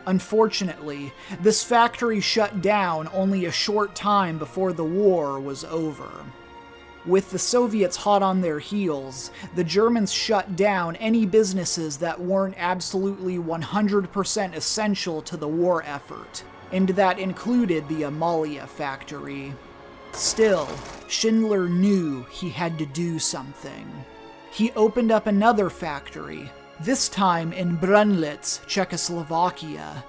Unfortunately, this factory shut down only a short time before the war was over. With the Soviets hot on their heels, the Germans shut down any businesses that weren't absolutely 100% essential to the war effort, and that included the Amalia factory. Still, Schindler knew he had to do something. He opened up another factory, this time in Brunlitz, Czechoslovakia.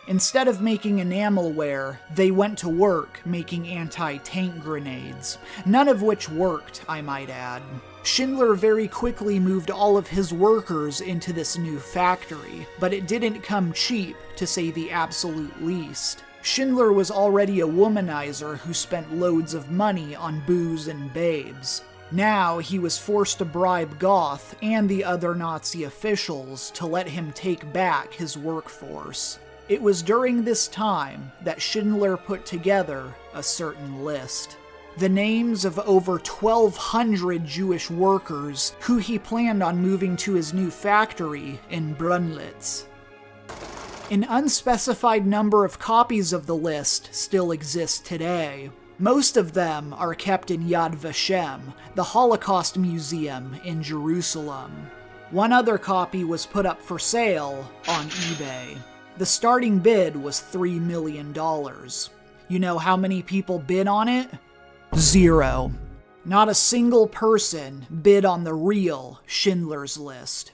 Instead of making enamelware, they went to work making anti-tank grenades, none of which worked, I might add. Schindler very quickly moved all of his workers into this new factory, but it didn't come cheap, to say the absolute least. Schindler was already a womanizer who spent loads of money on booze and babes. Now he was forced to bribe Goth and the other Nazi officials to let him take back his workforce. It was during this time that Schindler put together a certain list. The names of over 1,200 Jewish workers who he planned on moving to his new factory in Brunlitz. An unspecified number of copies of the list still exist today. Most of them are kept in Yad Vashem, the Holocaust Museum in Jerusalem. One other copy was put up for sale on eBay. The starting bid was $3 million. You know how many people bid on it? 0. Not a single person bid on the real Schindler's List.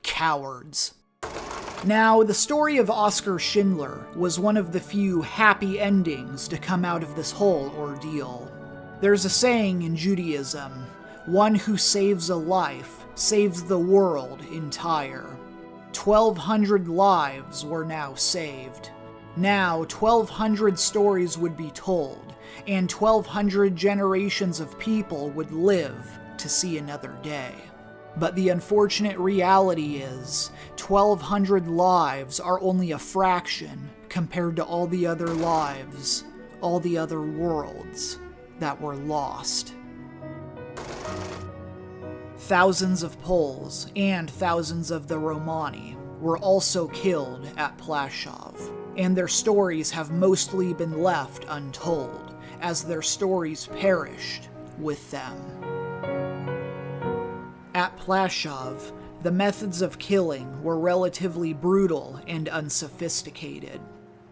Cowards. Now, the story of Oskar Schindler was one of the few happy endings to come out of this whole ordeal. There's a saying in Judaism, one who saves a life saves the world entire. 1,200 lives were now saved. Now, 1,200 stories would be told, and 1,200 generations of people would live to see another day. But the unfortunate reality is, 1,200 lives are only a fraction compared to all the other lives, all the other worlds that were lost. Thousands of Poles and thousands of the Romani were also killed at Plaszów, and their stories have mostly been left untold, as their stories perished with them. At Plaszów, the methods of killing were relatively brutal and unsophisticated.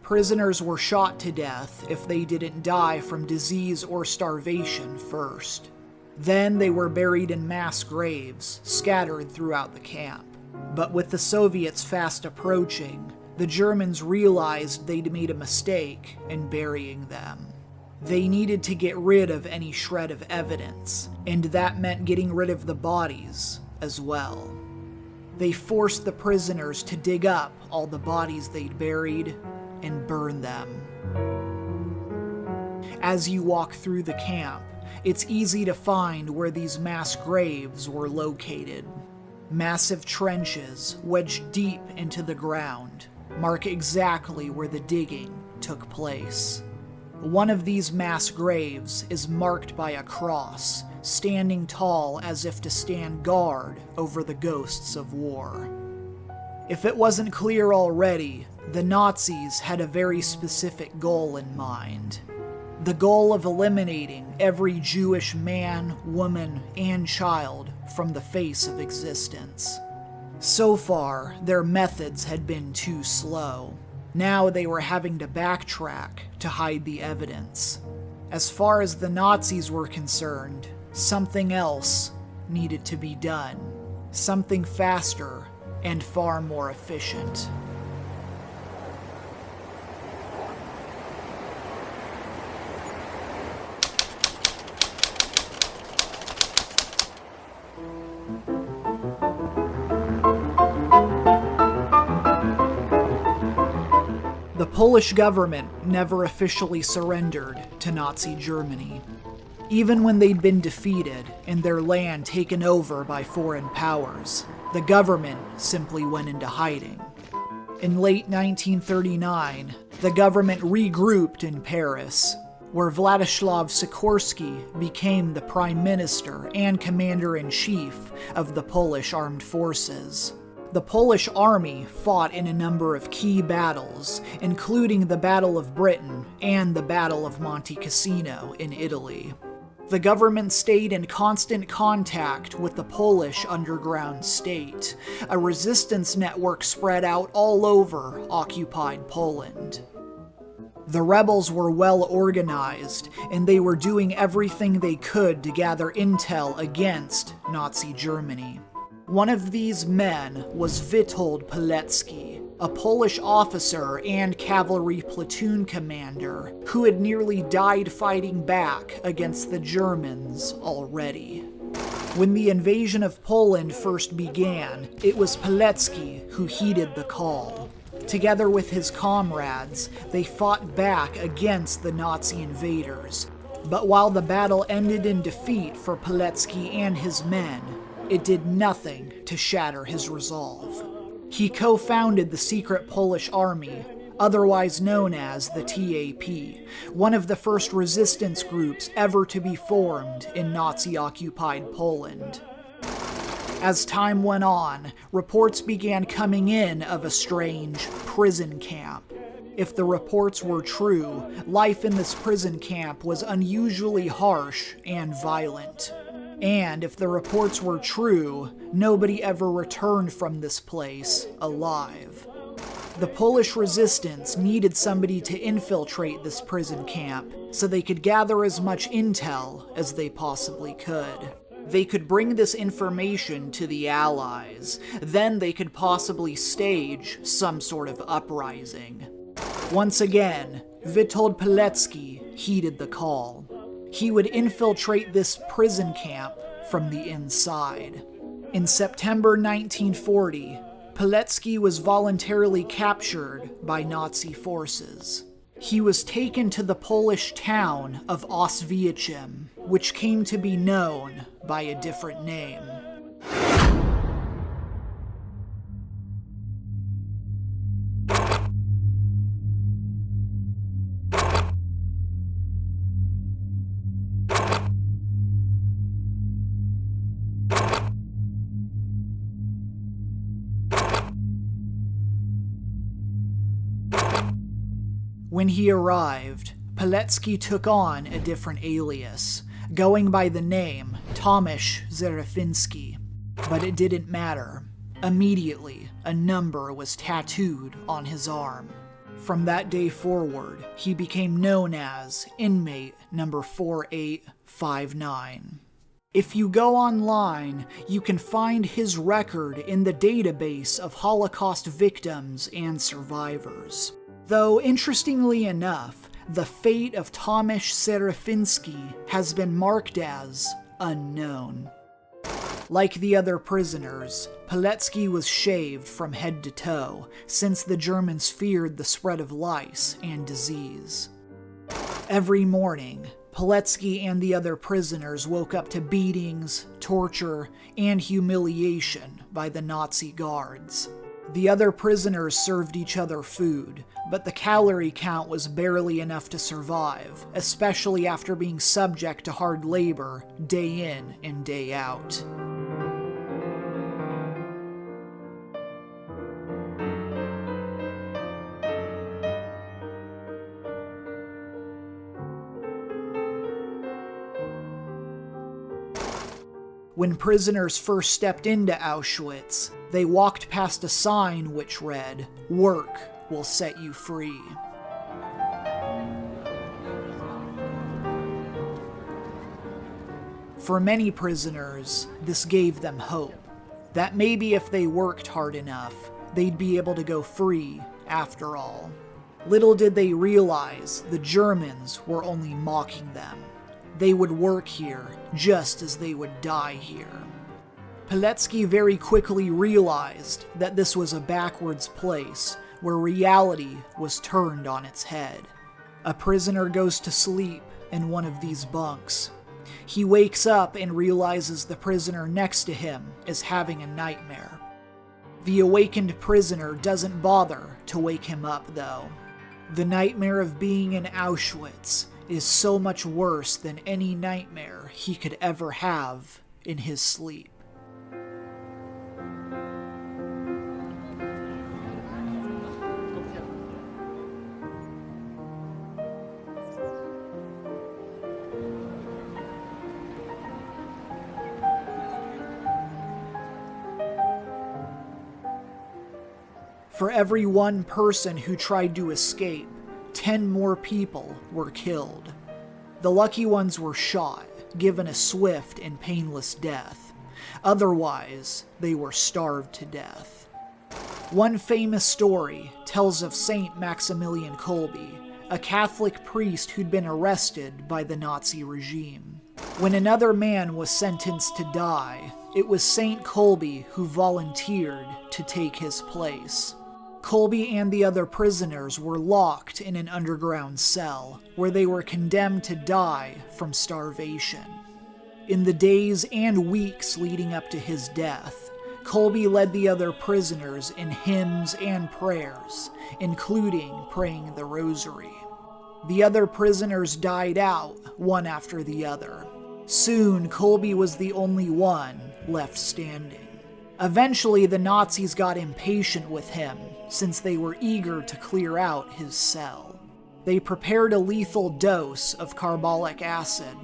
Prisoners were shot to death if they didn't die from disease or starvation first. Then they were buried in mass graves, scattered throughout the camp. But with the Soviets fast approaching, the Germans realized they'd made a mistake in burying them. They needed to get rid of any shred of evidence, and that meant getting rid of the bodies as well. They forced the prisoners to dig up all the bodies they'd buried and burn them. As you walk through the camp, it's easy to find where these mass graves were located. Massive trenches wedged deep into the ground mark exactly where the digging took place. One of these mass graves is marked by a cross, standing tall as if to stand guard over the ghosts of war. If it wasn't clear already, the Nazis had a very specific goal in mind. The goal of eliminating every Jewish man, woman, and child from the face of existence. So far, their methods had been too slow. Now they were having to backtrack to hide the evidence. As far as the Nazis were concerned, something else needed to be done. Something faster and far more efficient. The Polish government never officially surrendered to Nazi Germany. Even when they'd been defeated and their land taken over by foreign powers, the government simply went into hiding. In late 1939, the government regrouped in Paris, where Władysław Sikorski became the prime minister and commander-in-chief of the Polish armed forces. The Polish army fought in a number of key battles, including the Battle of Britain and the Battle of Monte Cassino in Italy. The government stayed in constant contact with the Polish underground state, a resistance network spread out all over occupied Poland. The rebels were well organized, and they were doing everything they could to gather intel against Nazi Germany. One of these men was Witold Pilecki, a Polish officer and cavalry platoon commander who had nearly died fighting back against the Germans already. When the invasion of Poland first began, it was Pilecki who heeded the call. Together with his comrades, they fought back against the Nazi invaders. But while the battle ended in defeat for Pilecki and his men, it did nothing to shatter his resolve. He co-founded the secret Polish army, otherwise known as the TAP, one of the first resistance groups ever to be formed in Nazi-occupied Poland. As time went on, reports began coming in of a strange prison camp. If the reports were true, life in this prison camp was unusually harsh and violent. And if the reports were true, nobody ever returned from this place alive. The Polish resistance needed somebody to infiltrate this prison camp so they could gather as much intel as they possibly could. They could bring this information to the Allies, then they could possibly stage some sort of uprising. Once again, Witold Pilecki heeded the call. He would infiltrate this prison camp from the inside. In September 1940, Pilecki was voluntarily captured by Nazi forces. He was taken to the Polish town of Oswiecim, which came to be known by a different name. When he arrived, Pilecki took on a different alias, going by the name Tomasz Zerafinski. But it didn't matter. Immediately, a number was tattooed on his arm. From that day forward, he became known as Inmate number 4859. If you go online, you can find his record in the database of Holocaust victims and survivors. Though, interestingly enough, the fate of Tomasz Zerafinski has been marked as unknown. Like the other prisoners, Pilecki was shaved from head to toe, since the Germans feared the spread of lice and disease. Every morning, Pilecki and the other prisoners woke up to beatings, torture, and humiliation by the Nazi guards. The other prisoners served each other food, but the calorie count was barely enough to survive, especially after being subject to hard labor day in and day out. When prisoners first stepped into Auschwitz, they walked past a sign which read, "Work will set you free." For many prisoners, this gave them hope, that maybe if they worked hard enough, they'd be able to go free after all. Little did they realize the Germans were only mocking them. They would work here just as they would die here. Pilecki very quickly realized that this was a backwards place where reality was turned on its head. A prisoner goes to sleep in one of these bunks. He wakes up and realizes the prisoner next to him is having a nightmare. The awakened prisoner doesn't bother to wake him up, though. The nightmare of being in Auschwitz is so much worse than any nightmare he could ever have in his sleep. For every one person who tried to escape, 10 more people were killed. The lucky ones were shot, given a swift and painless death. Otherwise, they were starved to death. One famous story tells of Saint Maximilian Kolbe, a Catholic priest who'd been arrested by the Nazi regime. When another man was sentenced to die, it was Saint Kolbe who volunteered to take his place. Kolbe and the other prisoners were locked in an underground cell, where they were condemned to die from starvation. In the days and weeks leading up to his death, Kolbe led the other prisoners in hymns and prayers, including praying the rosary. The other prisoners died out, one after the other. Soon, Kolbe was the only one left standing. Eventually, the Nazis got impatient with him, since they were eager to clear out his cell. They prepared a lethal dose of carbolic acid.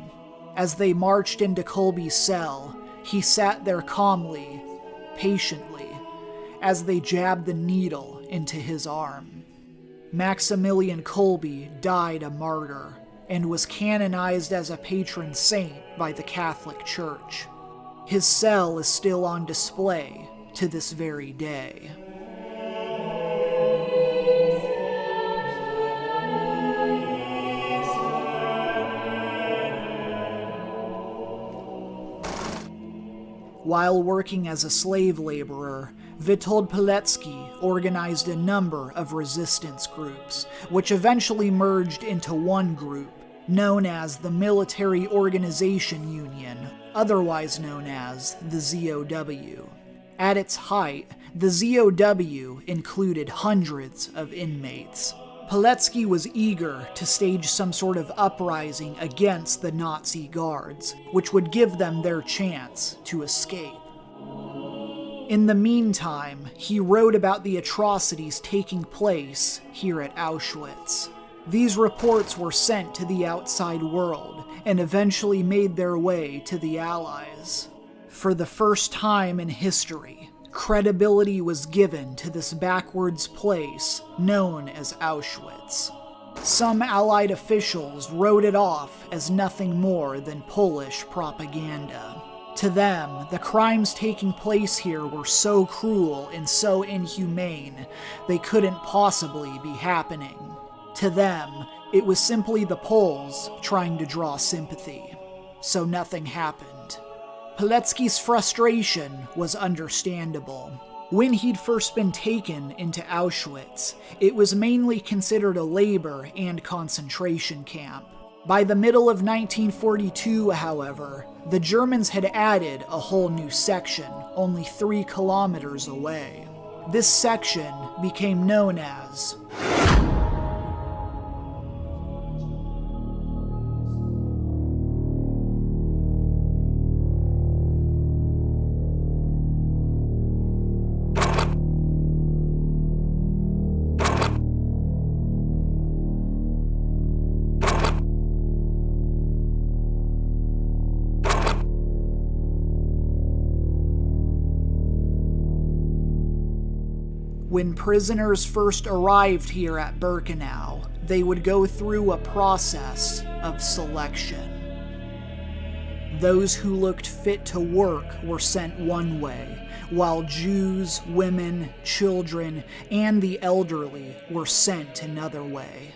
As they marched into Kolbe's cell, he sat there calmly, patiently, as they jabbed the needle into his arm. Maximilian Kolbe died a martyr, and was canonized as a patron saint by the Catholic Church. His cell is still on display to this very day. While working as a slave laborer, Witold Pilecki organized a number of resistance groups, which eventually merged into one group, known as the Military Organization Union, otherwise known as the ZOW. At its height, the ZOW included hundreds of inmates. Pilecki was eager to stage some sort of uprising against the Nazi guards, which would give them their chance to escape. In the meantime, he wrote about the atrocities taking place here at Auschwitz. These reports were sent to the outside world and eventually made their way to the Allies. For the first time in history, credibility was given to this backwards place known as Auschwitz. Some Allied officials wrote it off as nothing more than Polish propaganda. To them, the crimes taking place here were so cruel and so inhumane, they couldn't possibly be happening. To them, it was simply the Poles trying to draw sympathy. So nothing happened. Pilecki's frustration was understandable. When he'd first been taken into Auschwitz, it was mainly considered a labor and concentration camp. By the middle of 1942, however, the Germans had added a whole new section, only 3 kilometers away. This section became known as When prisoners first arrived here at Birkenau, they would go through a process of selection. Those who looked fit to work were sent one way, while Jews, women, children, and the elderly were sent another way.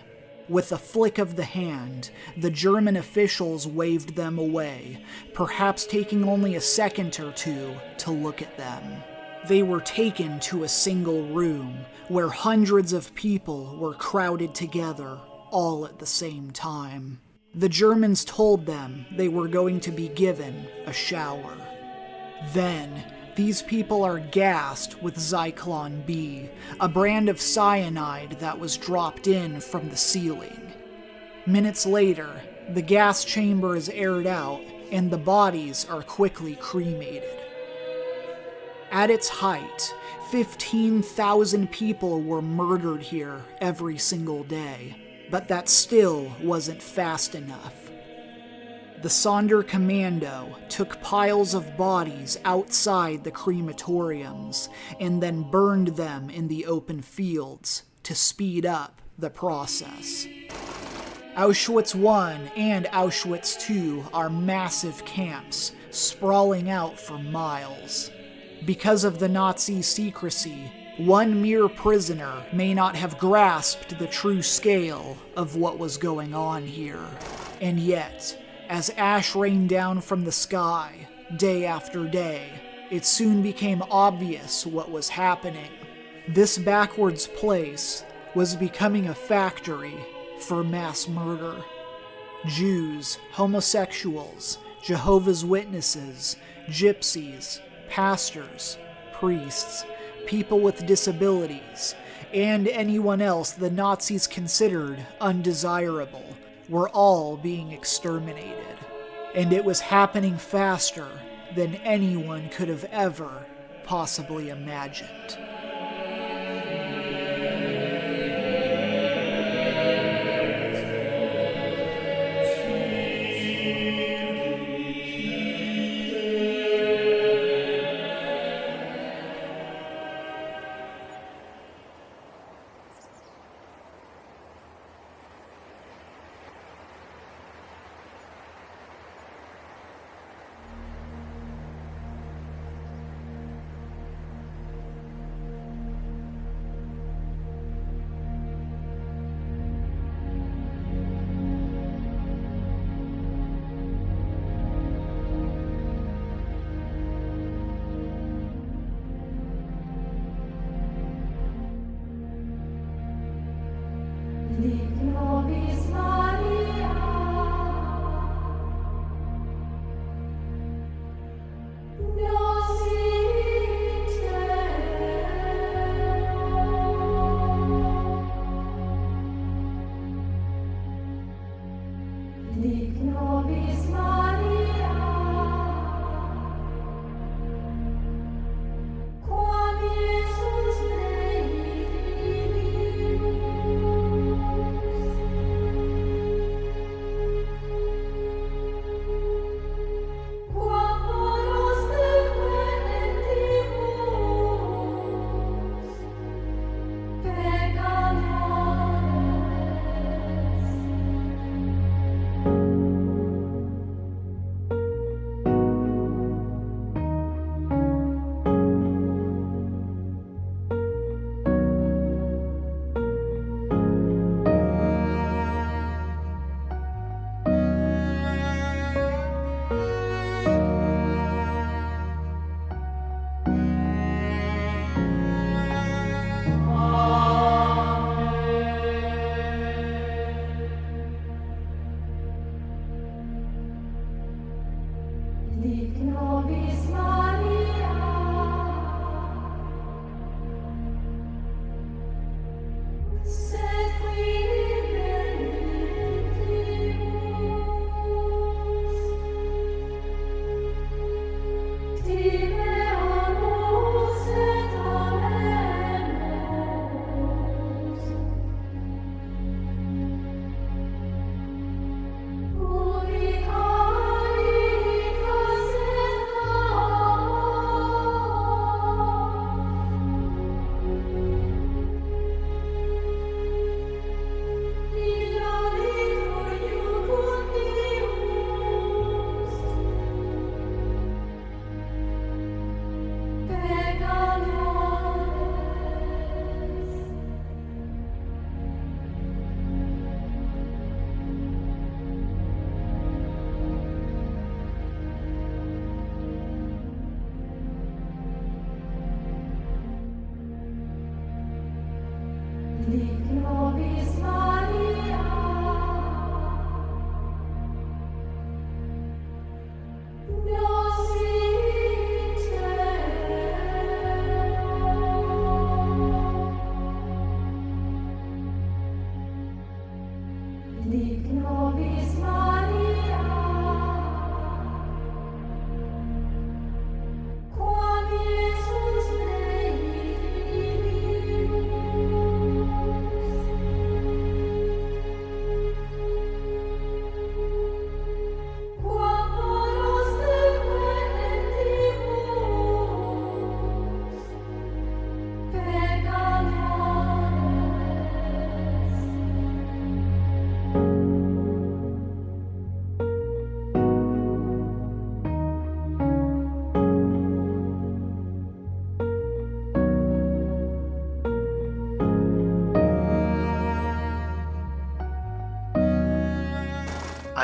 With a flick of the hand, the German officials waved them away, perhaps taking only a second or two to look at them. They were taken to a single room where hundreds of people were crowded together, all at the same time. The Germans told them they were going to be given a shower. Then, these people are gassed with Zyklon B, a brand of cyanide that was dropped in from the ceiling. Minutes later, the gas chamber is aired out and the bodies are quickly cremated. At its height, 15,000 people were murdered here every single day, but that still wasn't fast enough. The Sonderkommando took piles of bodies outside the crematoriums and then burned them in the open fields to speed up the process. Auschwitz I and Auschwitz II are massive camps sprawling out for miles. Because of the Nazi secrecy, one mere prisoner may not have grasped the true scale of what was going on here. And yet, as ash rained down from the sky, day after day, it soon became obvious what was happening. This backwards place was becoming a factory for mass murder. Jews, homosexuals, Jehovah's Witnesses, gypsies, pastors, priests, people with disabilities, and anyone else the Nazis considered undesirable were all being exterminated. And it was happening faster than anyone could have ever possibly imagined.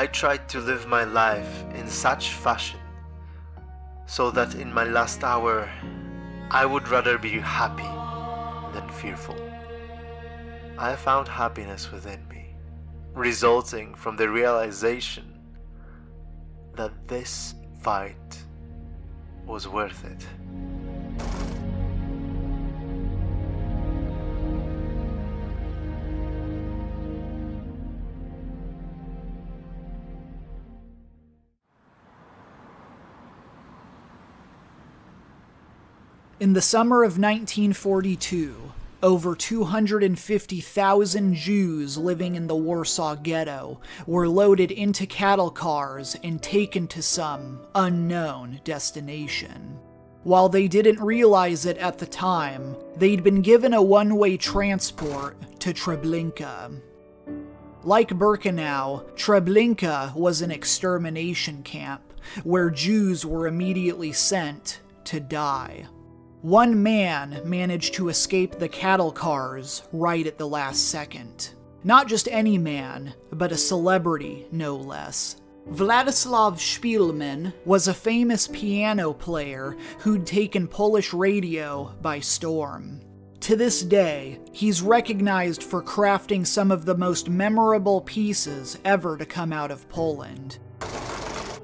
I tried to live my life in such fashion so that in my last hour I would rather be happy than fearful. I found happiness within me, resulting from the realization that this fight was worth it. In the summer of 1942, over 250,000 Jews living in the Warsaw Ghetto were loaded into cattle cars and taken to some unknown destination. While they didn't realize it at the time, they'd been given a one-way transport to Treblinka. Like Birkenau, Treblinka was an extermination camp where Jews were immediately sent to die. One man managed to escape the cattle cars right at the last second. Not just any man, but a celebrity, no less. Władysław Szpilman was a famous piano player who'd taken Polish radio by storm. To this day, he's recognized for crafting some of the most memorable pieces ever to come out of Poland.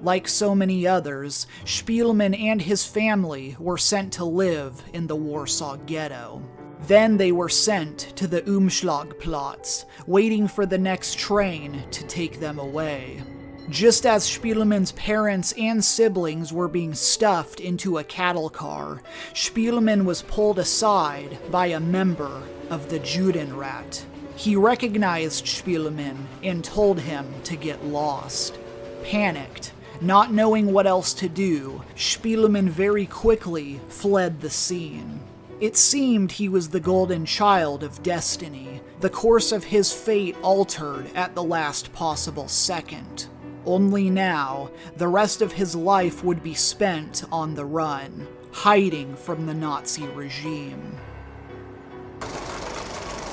Like so many others, Szpilman and his family were sent to live in the Warsaw Ghetto. Then they were sent to the Umschlagplatz, waiting for the next train to take them away. Just as Szpilman's parents and siblings were being stuffed into a cattle car, Szpilman was pulled aside by a member of the Judenrat. He recognized Szpilman and told him to get lost. Panicked, not knowing what else to do, Szpilman very quickly fled the scene. It seemed he was the golden child of destiny, the course of his fate altered at the last possible second. Only now, the rest of his life would be spent on the run, hiding from the Nazi regime.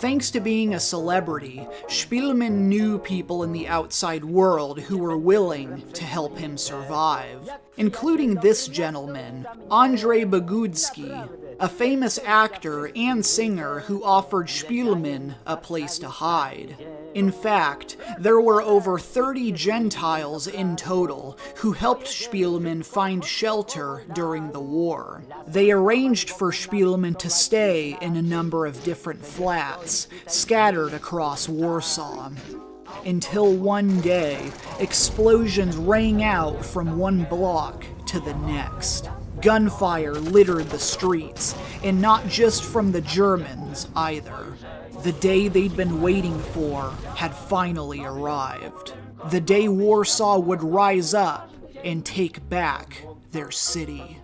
Thanks to being a celebrity, Szpilman knew people in the outside world who were willing to help him survive, including this gentleman, Andrzej Bogucki, a famous actor and singer who offered Szpilman a place to hide. In fact, there were over 30 Gentiles in total who helped Spielmann find shelter during the war. They arranged for Spielmann to stay in a number of different flats scattered across Warsaw. Until one day, explosions rang out from one block to the next. Gunfire littered the streets, and not just from the Germans either. The day they'd been waiting for had finally arrived. The day Warsaw would rise up and take back their city.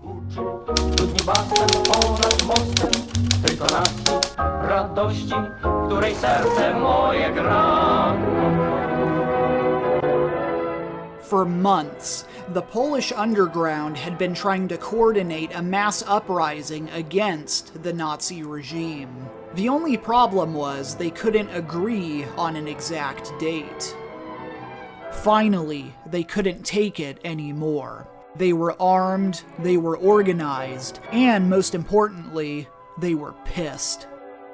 For months, the Polish underground had been trying to coordinate a mass uprising against the Nazi regime. The only problem was they couldn't agree on an exact date. Finally, they couldn't take it anymore. They were armed, they were organized, and most importantly, they were pissed.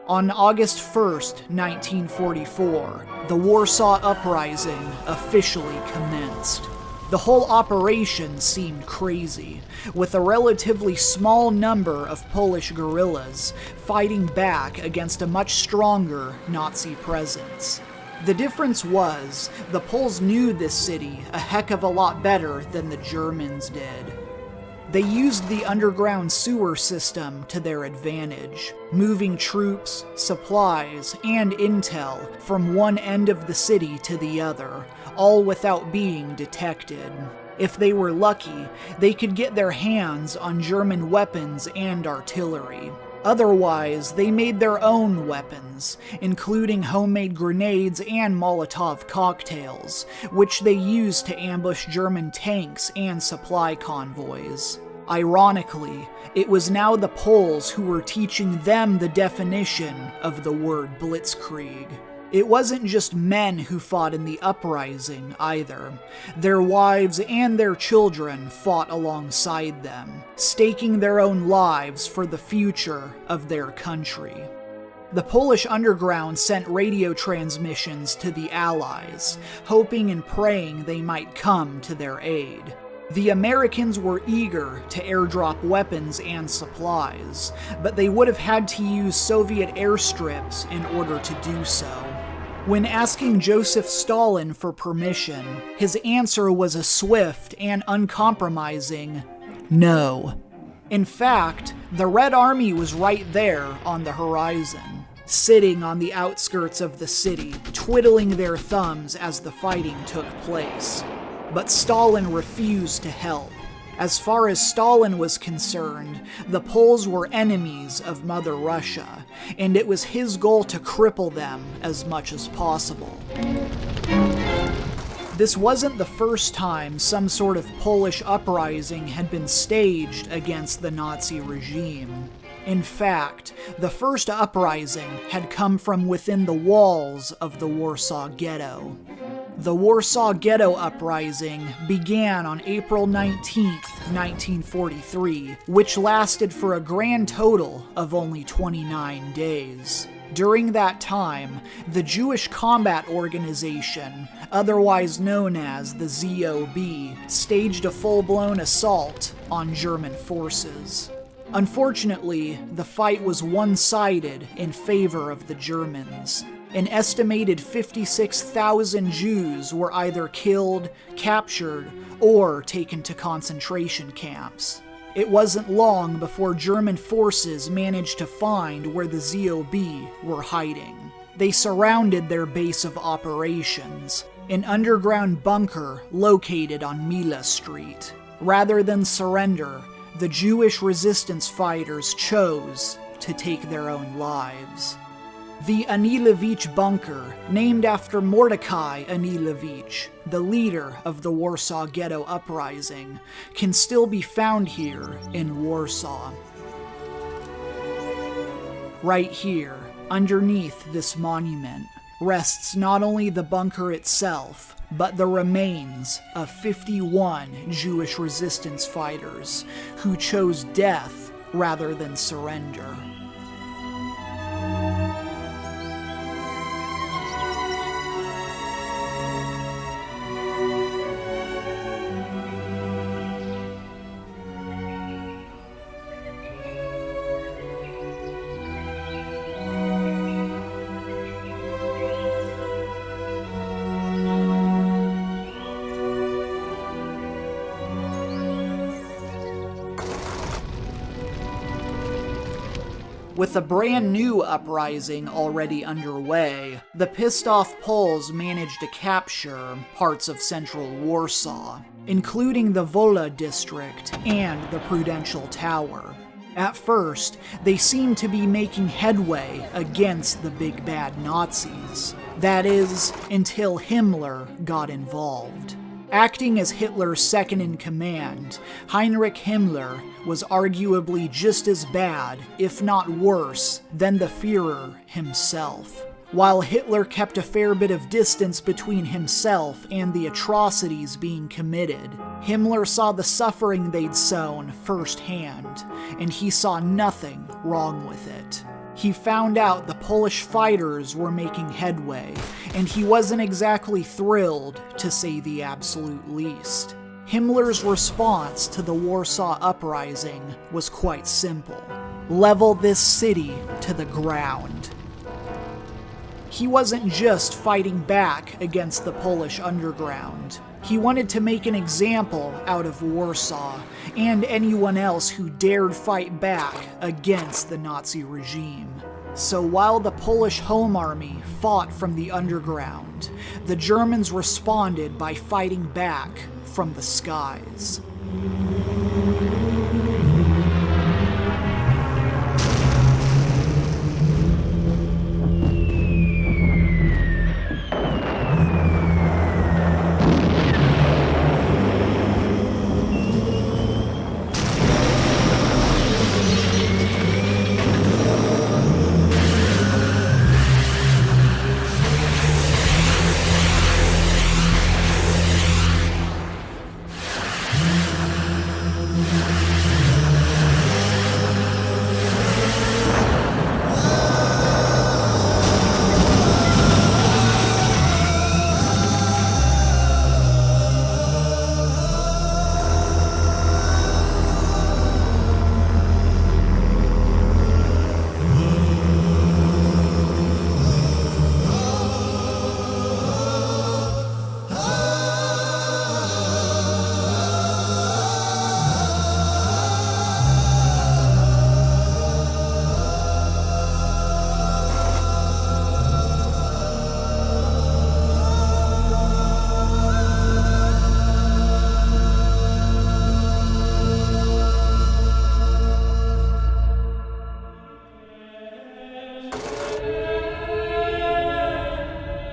On August 1st, 1944, the Warsaw Uprising officially commenced. The whole operation seemed crazy, with a relatively small number of Polish guerrillas fighting back against a much stronger Nazi presence. The difference was, the Poles knew this city a heck of a lot better than the Germans did. They used the underground sewer system to their advantage, moving troops, supplies, and intel from one end of the city to the other, all without being detected. If they were lucky, they could get their hands on German weapons and artillery. Otherwise, they made their own weapons, including homemade grenades and Molotov cocktails, which they used to ambush German tanks and supply convoys. Ironically, it was now the Poles who were teaching them the definition of the word blitzkrieg. It wasn't just men who fought in the uprising, either. Their wives and their children fought alongside them, staking their own lives for the future of their country. The Polish underground sent radio transmissions to the Allies, hoping and praying they might come to their aid. The Americans were eager to airdrop weapons and supplies, but they would have had to use Soviet airstrips in order to do so. When asking Joseph Stalin for permission, his answer was a swift and uncompromising no. In fact, the Red Army was right there on the horizon, sitting on the outskirts of the city, twiddling their thumbs as the fighting took place. But Stalin refused to help. As far as Stalin was concerned, the Poles were enemies of Mother Russia, and it was his goal to cripple them as much as possible. This wasn't the first time some sort of Polish uprising had been staged against the Nazi regime. In fact, the first uprising had come from within the walls of the Warsaw Ghetto. The Warsaw Ghetto Uprising began on April 19, 1943, which lasted for a grand total of only 29 days. During that time, the Jewish Combat Organization, otherwise known as the ZOB, staged a full-blown assault on German forces. Unfortunately, the fight was one-sided in favor of the Germans. An estimated 56,000 Jews were either killed, captured, or taken to concentration camps. It wasn't long before German forces managed to find where the ZOB were hiding. They surrounded their base of operations, an underground bunker located on Mila Street. Rather than surrender, the Jewish resistance fighters chose to take their own lives. The Anilevich bunker, named after Mordecai Anilevich, the leader of the Warsaw Ghetto Uprising, can still be found here in Warsaw. Right here, underneath this monument, rests not only the bunker itself, but the remains of 51 Jewish resistance fighters who chose death rather than surrender. With a brand new uprising already underway, the pissed-off Poles managed to capture parts of central Warsaw, including the Wola district and the Prudential Tower. At first, they seemed to be making headway against the big bad Nazis. That is, until Himmler got involved. Acting as Hitler's second-in-command, Heinrich Himmler was arguably just as bad, if not worse, than the Führer himself. While Hitler kept a fair bit of distance between himself and the atrocities being committed, Himmler saw the suffering they'd sown firsthand, and he saw nothing wrong with it. He found out the Polish fighters were making headway, and he wasn't exactly thrilled, to say the absolute least. Himmler's response to the Warsaw Uprising was quite simple: level this city to the ground. He wasn't just fighting back against the Polish underground. He wanted to make an example out of Warsaw and anyone else who dared fight back against the Nazi regime. So while the Polish Home Army fought from the underground, the Germans responded by fighting back from the skies.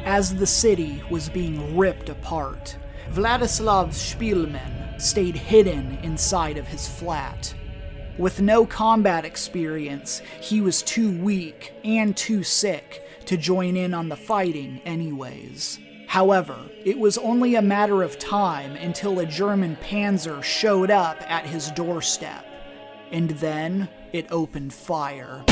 As the city was being ripped apart, Vladislav Spielmann stayed hidden inside of his flat. With no combat experience, he was too weak and too sick to join in on the fighting anyways. However, it was only a matter of time until a German panzer showed up at his doorstep, and then it opened fire.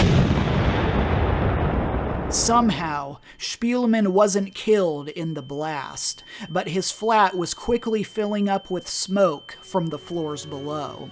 Somehow, Spielmann wasn't killed in the blast, but his flat was quickly filling up with smoke from the floors below.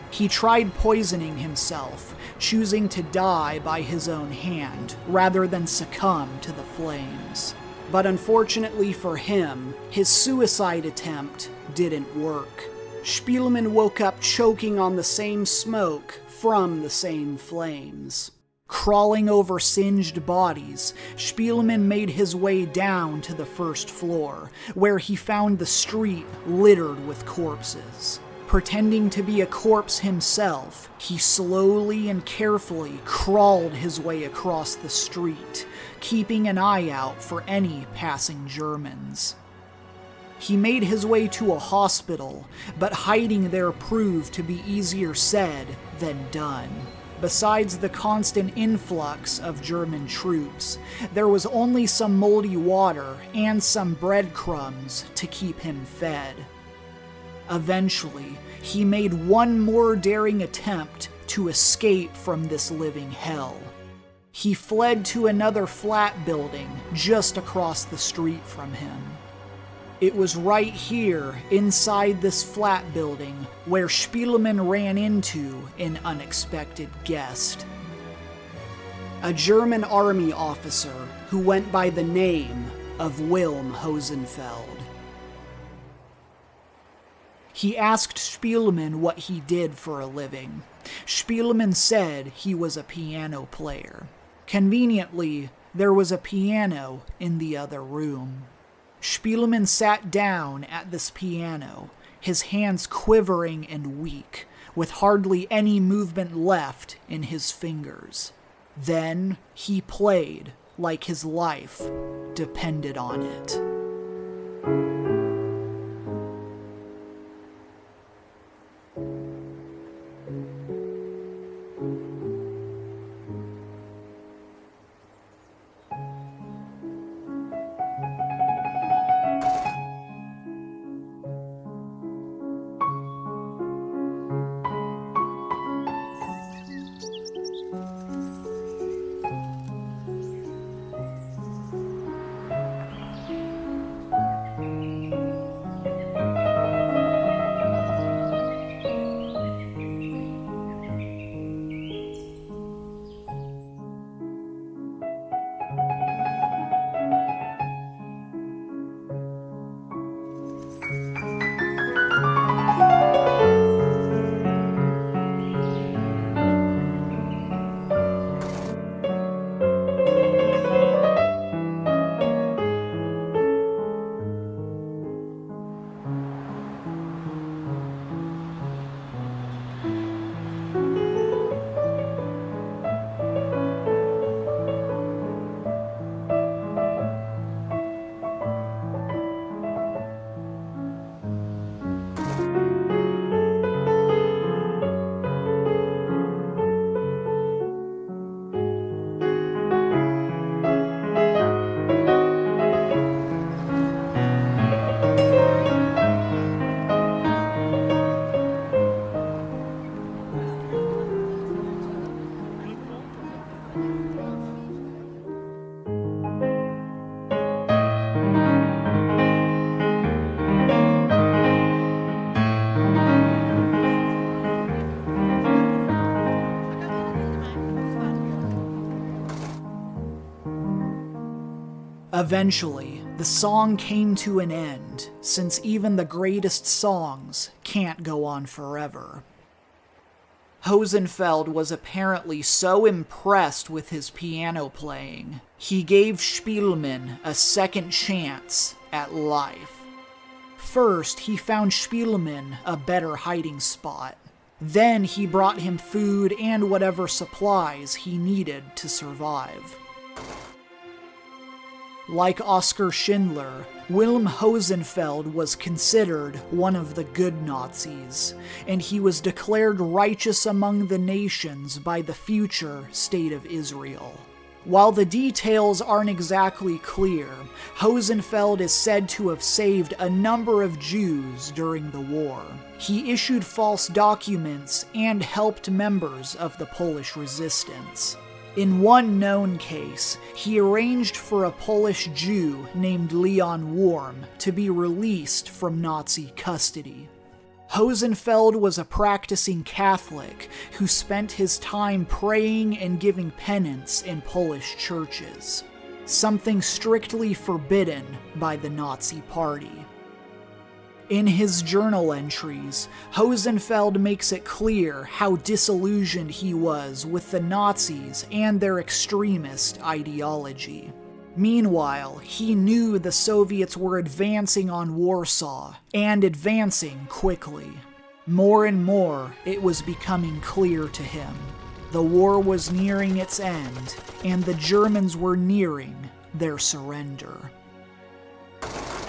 He tried poisoning himself, choosing to die by his own hand, rather than succumb to the flames. But unfortunately for him, his suicide attempt didn't work. Spielmann woke up choking on the same smoke from the same flames. Crawling over singed bodies, Spielmann made his way down to the first floor, where he found the street littered with corpses. Pretending to be a corpse himself, he slowly and carefully crawled his way across the street, keeping an eye out for any passing Germans. He made his way to a hospital, but hiding there proved to be easier said than done. Besides the constant influx of German troops, there was only some moldy water and some breadcrumbs to keep him fed. Eventually, he made one more daring attempt to escape from this living hell. He fled to another flat building just across the street from him. It was right here, inside this flat building, where Spielmann ran into an unexpected guest. A German army officer who went by the name of Wilhelm Hosenfeld. He asked Spielmann what he did for a living. Spielman said he was a piano player. Conveniently, there was a piano in the other room. Spielman sat down at this piano, his hands quivering and weak, with hardly any movement left in his fingers. Then he played like his life depended on it. Eventually, the song came to an end, since even the greatest songs can't go on forever. Hosenfeld was apparently so impressed with his piano playing, he gave Spielman a second chance at life. First, he found Spielman a better hiding spot. Then he brought him food and whatever supplies he needed to survive. Like Oskar Schindler, Wilhelm Hosenfeld was considered one of the good Nazis, and he was declared righteous among the nations by the future State of Israel. While the details aren't exactly clear, Hosenfeld is said to have saved a number of Jews during the war. He issued false documents and helped members of the Polish resistance. In one known case, he arranged for a Polish Jew named Leon Worm to be released from Nazi custody. Hosenfeld was a practicing Catholic who spent his time praying and giving penance in Polish churches, something strictly forbidden by the Nazi Party. In his journal entries, Hosenfeld makes it clear how disillusioned he was with the Nazis and their extremist ideology. Meanwhile, he knew the Soviets were advancing on Warsaw, and advancing quickly. More and more, it was becoming clear to him. The war was nearing its end, and the Germans were nearing their surrender.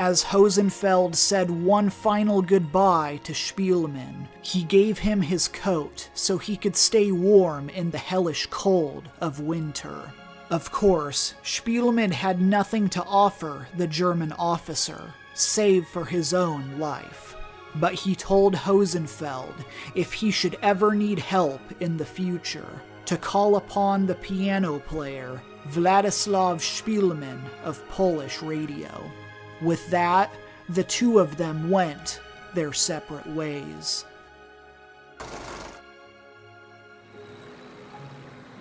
As Hosenfeld said one final goodbye to Spielman, he gave him his coat so he could stay warm in the hellish cold of winter. Of course, Spielman had nothing to offer the German officer, save for his own life. But he told Hosenfeld if he should ever need help in the future, to call upon the piano player Władysław Spielman of Polish radio. With that, the two of them went their separate ways.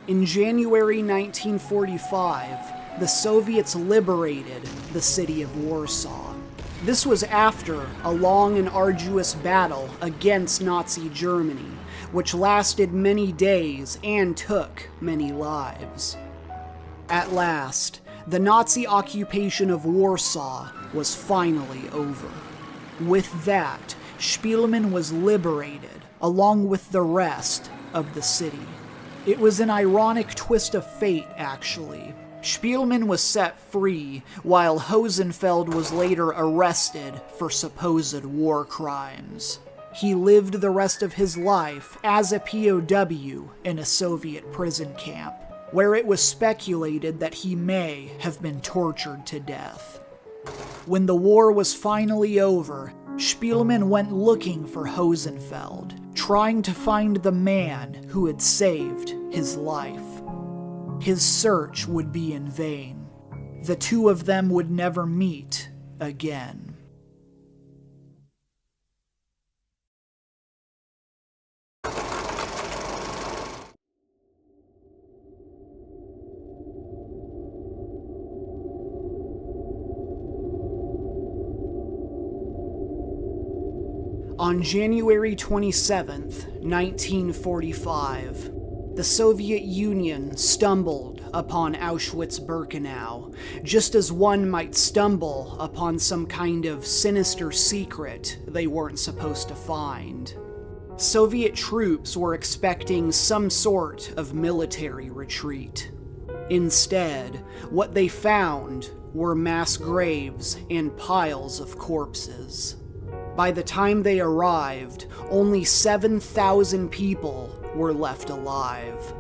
In January 1945, the Soviets liberated the city of Warsaw. This was after a long and arduous battle against Nazi Germany, which lasted many days and took many lives. At last, the Nazi occupation of Warsaw was finally over. With that, Spielmann was liberated, along with the rest of the city. It was an ironic twist of fate, actually. Spielmann was set free, while Hosenfeld was later arrested for supposed war crimes. He lived the rest of his life as a POW in a Soviet prison camp, where it was speculated that he may have been tortured to death. When the war was finally over, Spielmann went looking for Hosenfeld, trying to find the man who had saved his life. His search would be in vain. The two of them would never meet again. On January 27th, 1945, the Soviet Union stumbled upon Auschwitz-Birkenau, just as one might stumble upon some kind of sinister secret they weren't supposed to find. Soviet troops were expecting some sort of military retreat. Instead, what they found were mass graves and piles of corpses. By the time they arrived, only 7,000 people were left alive.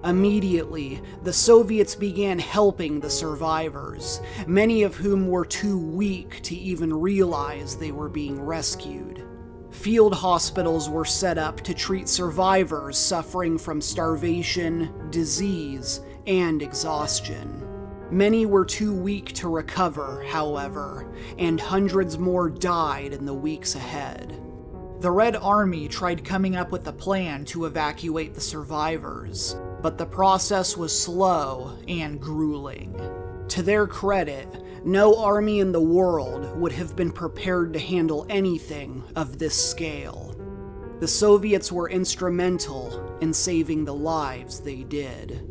Immediately, the Soviets began helping the survivors, many of whom were too weak to even realize they were being rescued. Field hospitals were set up to treat survivors suffering from starvation, disease, and exhaustion. Many were too weak to recover, however, and hundreds more died in the weeks ahead. The Red Army tried coming up with a plan to evacuate the survivors, but the process was slow and grueling. To their credit, no army in the world would have been prepared to handle anything of this scale. The Soviets were instrumental in saving the lives they did.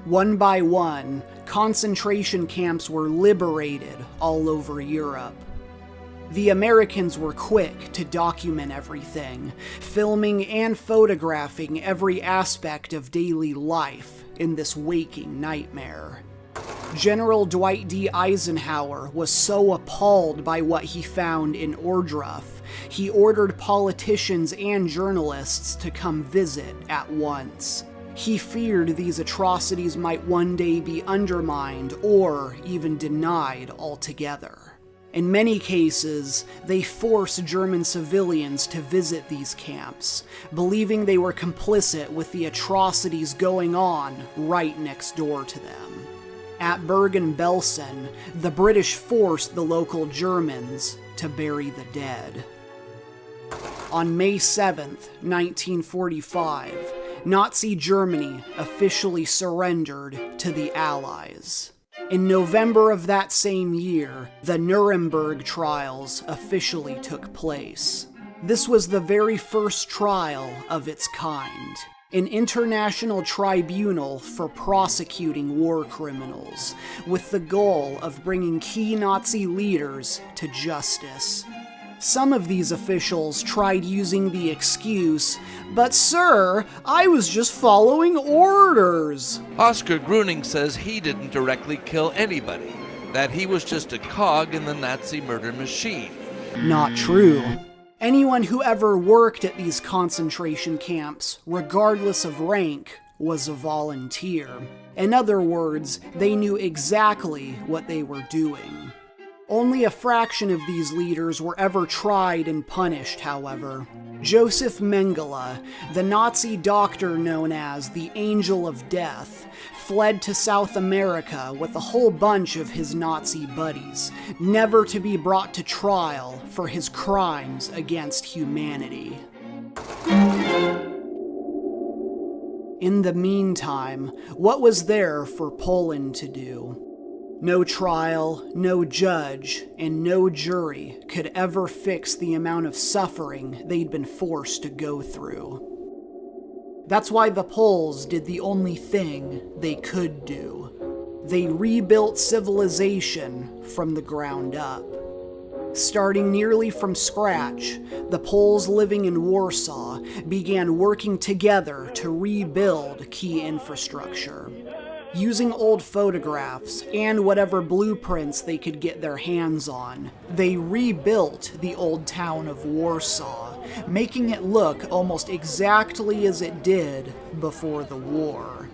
One by one, concentration camps were liberated all over Europe. The Americans were quick to document everything, filming and photographing every aspect of daily life in this waking nightmare. General Dwight D. Eisenhower was so appalled by what he found in Ohrdruf, he ordered politicians and journalists to come visit at once. He feared these atrocities might one day be undermined or even denied altogether. In many cases, they forced German civilians to visit these camps, believing they were complicit with the atrocities going on right next door to them. At Bergen-Belsen, the British forced the local Germans to bury the dead. On May 7th, 1945, Nazi Germany officially surrendered to the Allies. In November of that same year, the Nuremberg trials officially took place. This was the very first trial of its kind, an international tribunal for prosecuting war criminals, with the goal of bringing key Nazi leaders to justice. Some of these officials tried using the excuse, "But sir, I was just following orders." Oscar Gruning says he didn't directly kill anybody, that he was just a cog in the Nazi murder machine. Not true. Anyone who ever worked at these concentration camps, regardless of rank, was a volunteer. In other words, they knew exactly what they were doing. Only a fraction of these leaders were ever tried and punished, however. Joseph Mengele, the Nazi doctor known as the Angel of Death, fled to South America with a whole bunch of his Nazi buddies, never to be brought to trial for his crimes against humanity. In the meantime, what was there for Poland to do? No trial, no judge, and no jury could ever fix the amount of suffering they'd been forced to go through. That's why the Poles did the only thing they could do. They rebuilt civilization from the ground up. Starting nearly from scratch, the Poles living in Warsaw began working together to rebuild key infrastructure. Using old photographs and whatever blueprints they could get their hands on, they rebuilt the old town of Warsaw, making it look almost exactly as it did before the war.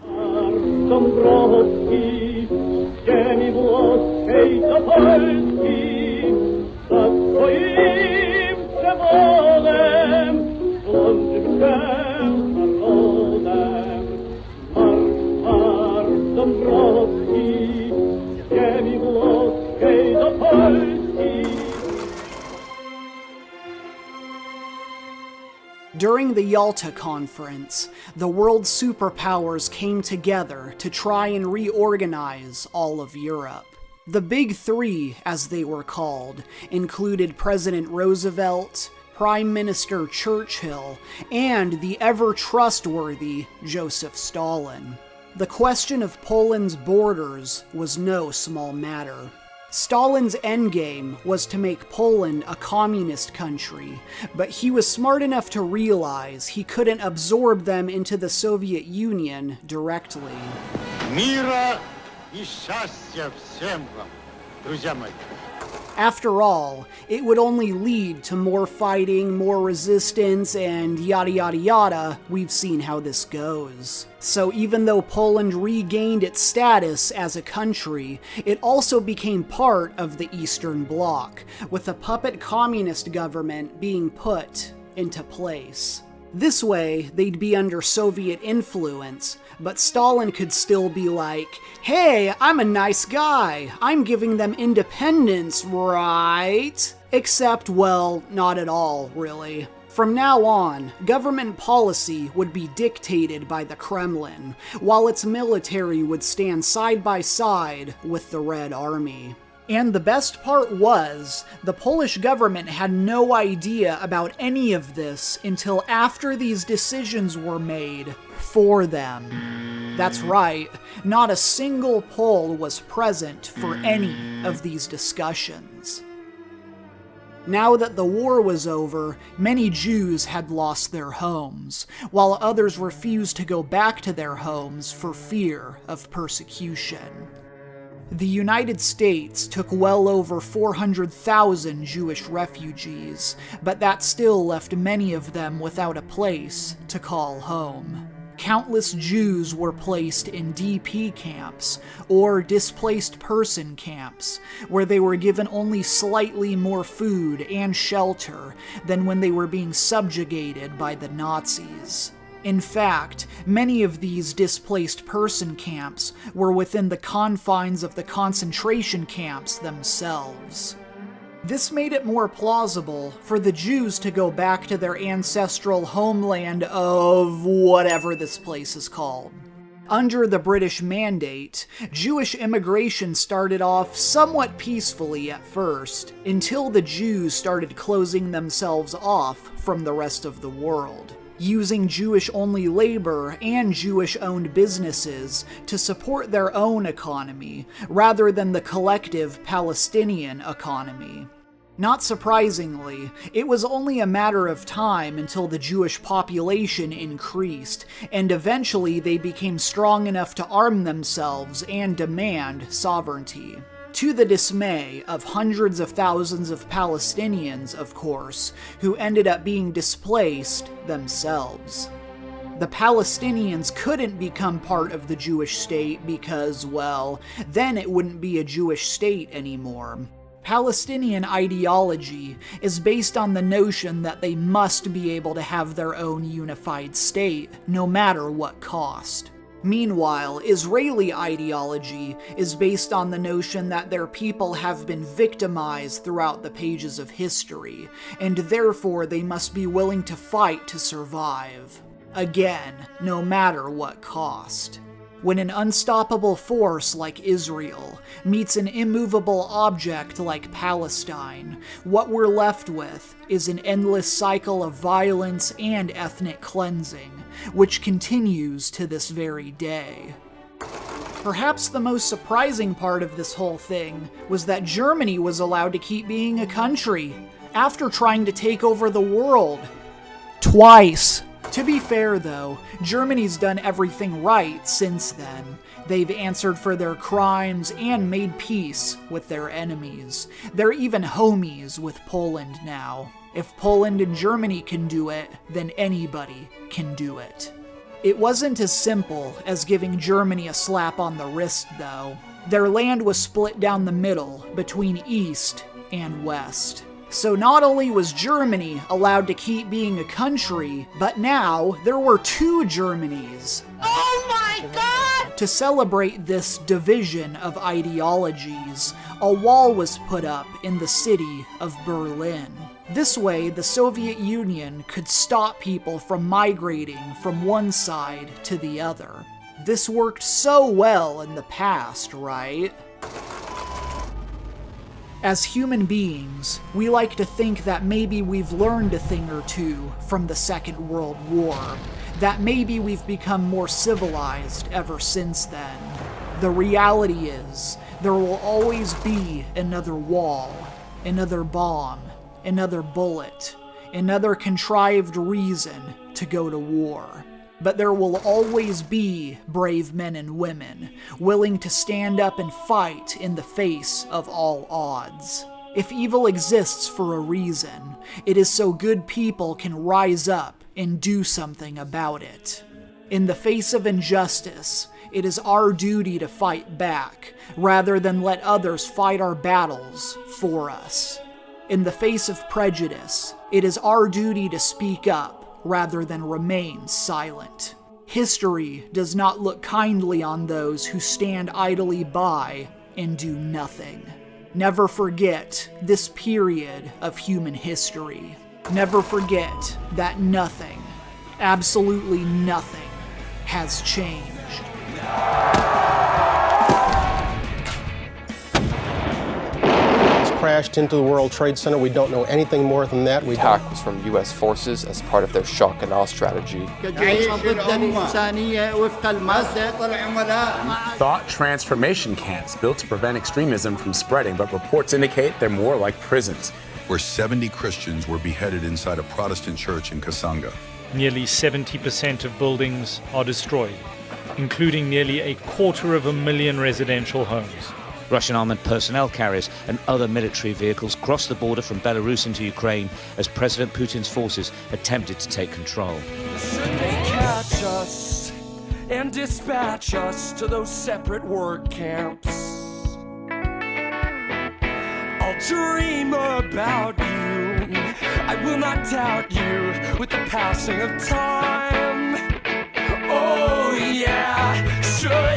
During the Yalta Conference, the world superpowers came together to try and reorganize all of Europe. The Big Three, as they were called, included President Roosevelt, Prime Minister Churchill, and the ever-trustworthy Joseph Stalin. The question of Poland's borders was no small matter. Stalin's endgame was to make Poland a communist country, but he was smart enough to realize he couldn't absorb them into the Soviet Union directly. Мира и счастья всем вам, друзья мои. After all, it would only lead to more fighting, more resistance, and yada yada yada. We've seen how this goes. So even though Poland regained its status as a country, it also became part of the Eastern Bloc, with a puppet communist government being put into place. This way, they'd be under Soviet influence, but Stalin could still be like, hey, I'm a nice guy, I'm giving them independence, right? Except, well, not at all, really. From now on, government policy would be dictated by the Kremlin, while its military would stand side by side with the Red Army. And the best part was, the Polish government had no idea about any of this until after these decisions were made for them. That's right, not a single Pole was present for any of these discussions. Now that the war was over, many Jews had lost their homes, while others refused to go back to their homes for fear of persecution. The United States took well over 400,000 Jewish refugees, but that still left many of them without a place to call home. Countless Jews were placed in DP camps, or displaced person camps, where they were given only slightly more food and shelter than when they were being subjugated by the Nazis. In fact, many of these displaced person camps were within the confines of the concentration camps themselves. This made it more plausible for the Jews to go back to their ancestral homeland of whatever this place is called. Under the British Mandate, Jewish immigration started off somewhat peacefully at first, until the Jews started closing themselves off from the rest of the world, using Jewish-only labor and Jewish-owned businesses to support their own economy, rather than the collective Palestinian economy. Not surprisingly, it was only a matter of time until the Jewish population increased, and eventually they became strong enough to arm themselves and demand sovereignty. To the dismay of hundreds of thousands of Palestinians, of course, who ended up being displaced themselves. The Palestinians couldn't become part of the Jewish state because, well, then it wouldn't be a Jewish state anymore. Palestinian ideology is based on the notion that they must be able to have their own unified state, no matter what cost. Meanwhile, Israeli ideology is based on the notion that their people have been victimized throughout the pages of history, and therefore they must be willing to fight to survive. Again, no matter what cost. When an unstoppable force like Israel meets an immovable object like Palestine, what we're left with is an endless cycle of violence and ethnic cleansing, which continues to this very day. Perhaps the most surprising part of this whole thing was that Germany was allowed to keep being a country after trying to take over the world. Twice. To be fair though, Germany's done everything right since then. They've answered for their crimes and made peace with their enemies. They're even homies with Poland now. If Poland and Germany can do it, then anybody can do it. It wasn't as simple as giving Germany a slap on the wrist though. Their land was split down the middle between East and West. So not only was Germany allowed to keep being a country, but now there were two Germanys. Oh my God! To celebrate this division of ideologies, a wall was put up in the city of Berlin. This way, the Soviet Union could stop people from migrating from one side to the other. This worked so well in the past, right? As human beings, we like to think that maybe we've learned a thing or two from the Second World War, that maybe we've become more civilized ever since then. The reality is, there will always be another wall, another bomb, another bullet, another contrived reason to go to war. But there will always be brave men and women willing to stand up and fight in the face of all odds. If evil exists for a reason, it is so good people can rise up and do something about it. In the face of injustice, it is our duty to fight back, rather than let others fight our battles for us. In the face of prejudice, it is our duty to speak up, rather than remain silent. History does not look kindly on those who stand idly by and do nothing. Never forget this period of human history. Never forget that nothing, absolutely nothing, has changed. Crashed into the World Trade Center. We don't know anything more than that. The attack was from U.S. forces as part of their shock and awe strategy. Thought transformation camps built to prevent extremism from spreading, but reports indicate they're more like prisons. Where 70 Christians were beheaded inside a Protestant church in Kasanga. Nearly 70% of buildings are destroyed, including nearly 250,000 residential homes. Russian armored personnel carriers and other military vehicles crossed the border from Belarus into Ukraine as President Putin's forces attempted to take control. Should they catch us and dispatch us to those separate work camps? I'll dream about you. I will not doubt you with the passing of time. Oh yeah, should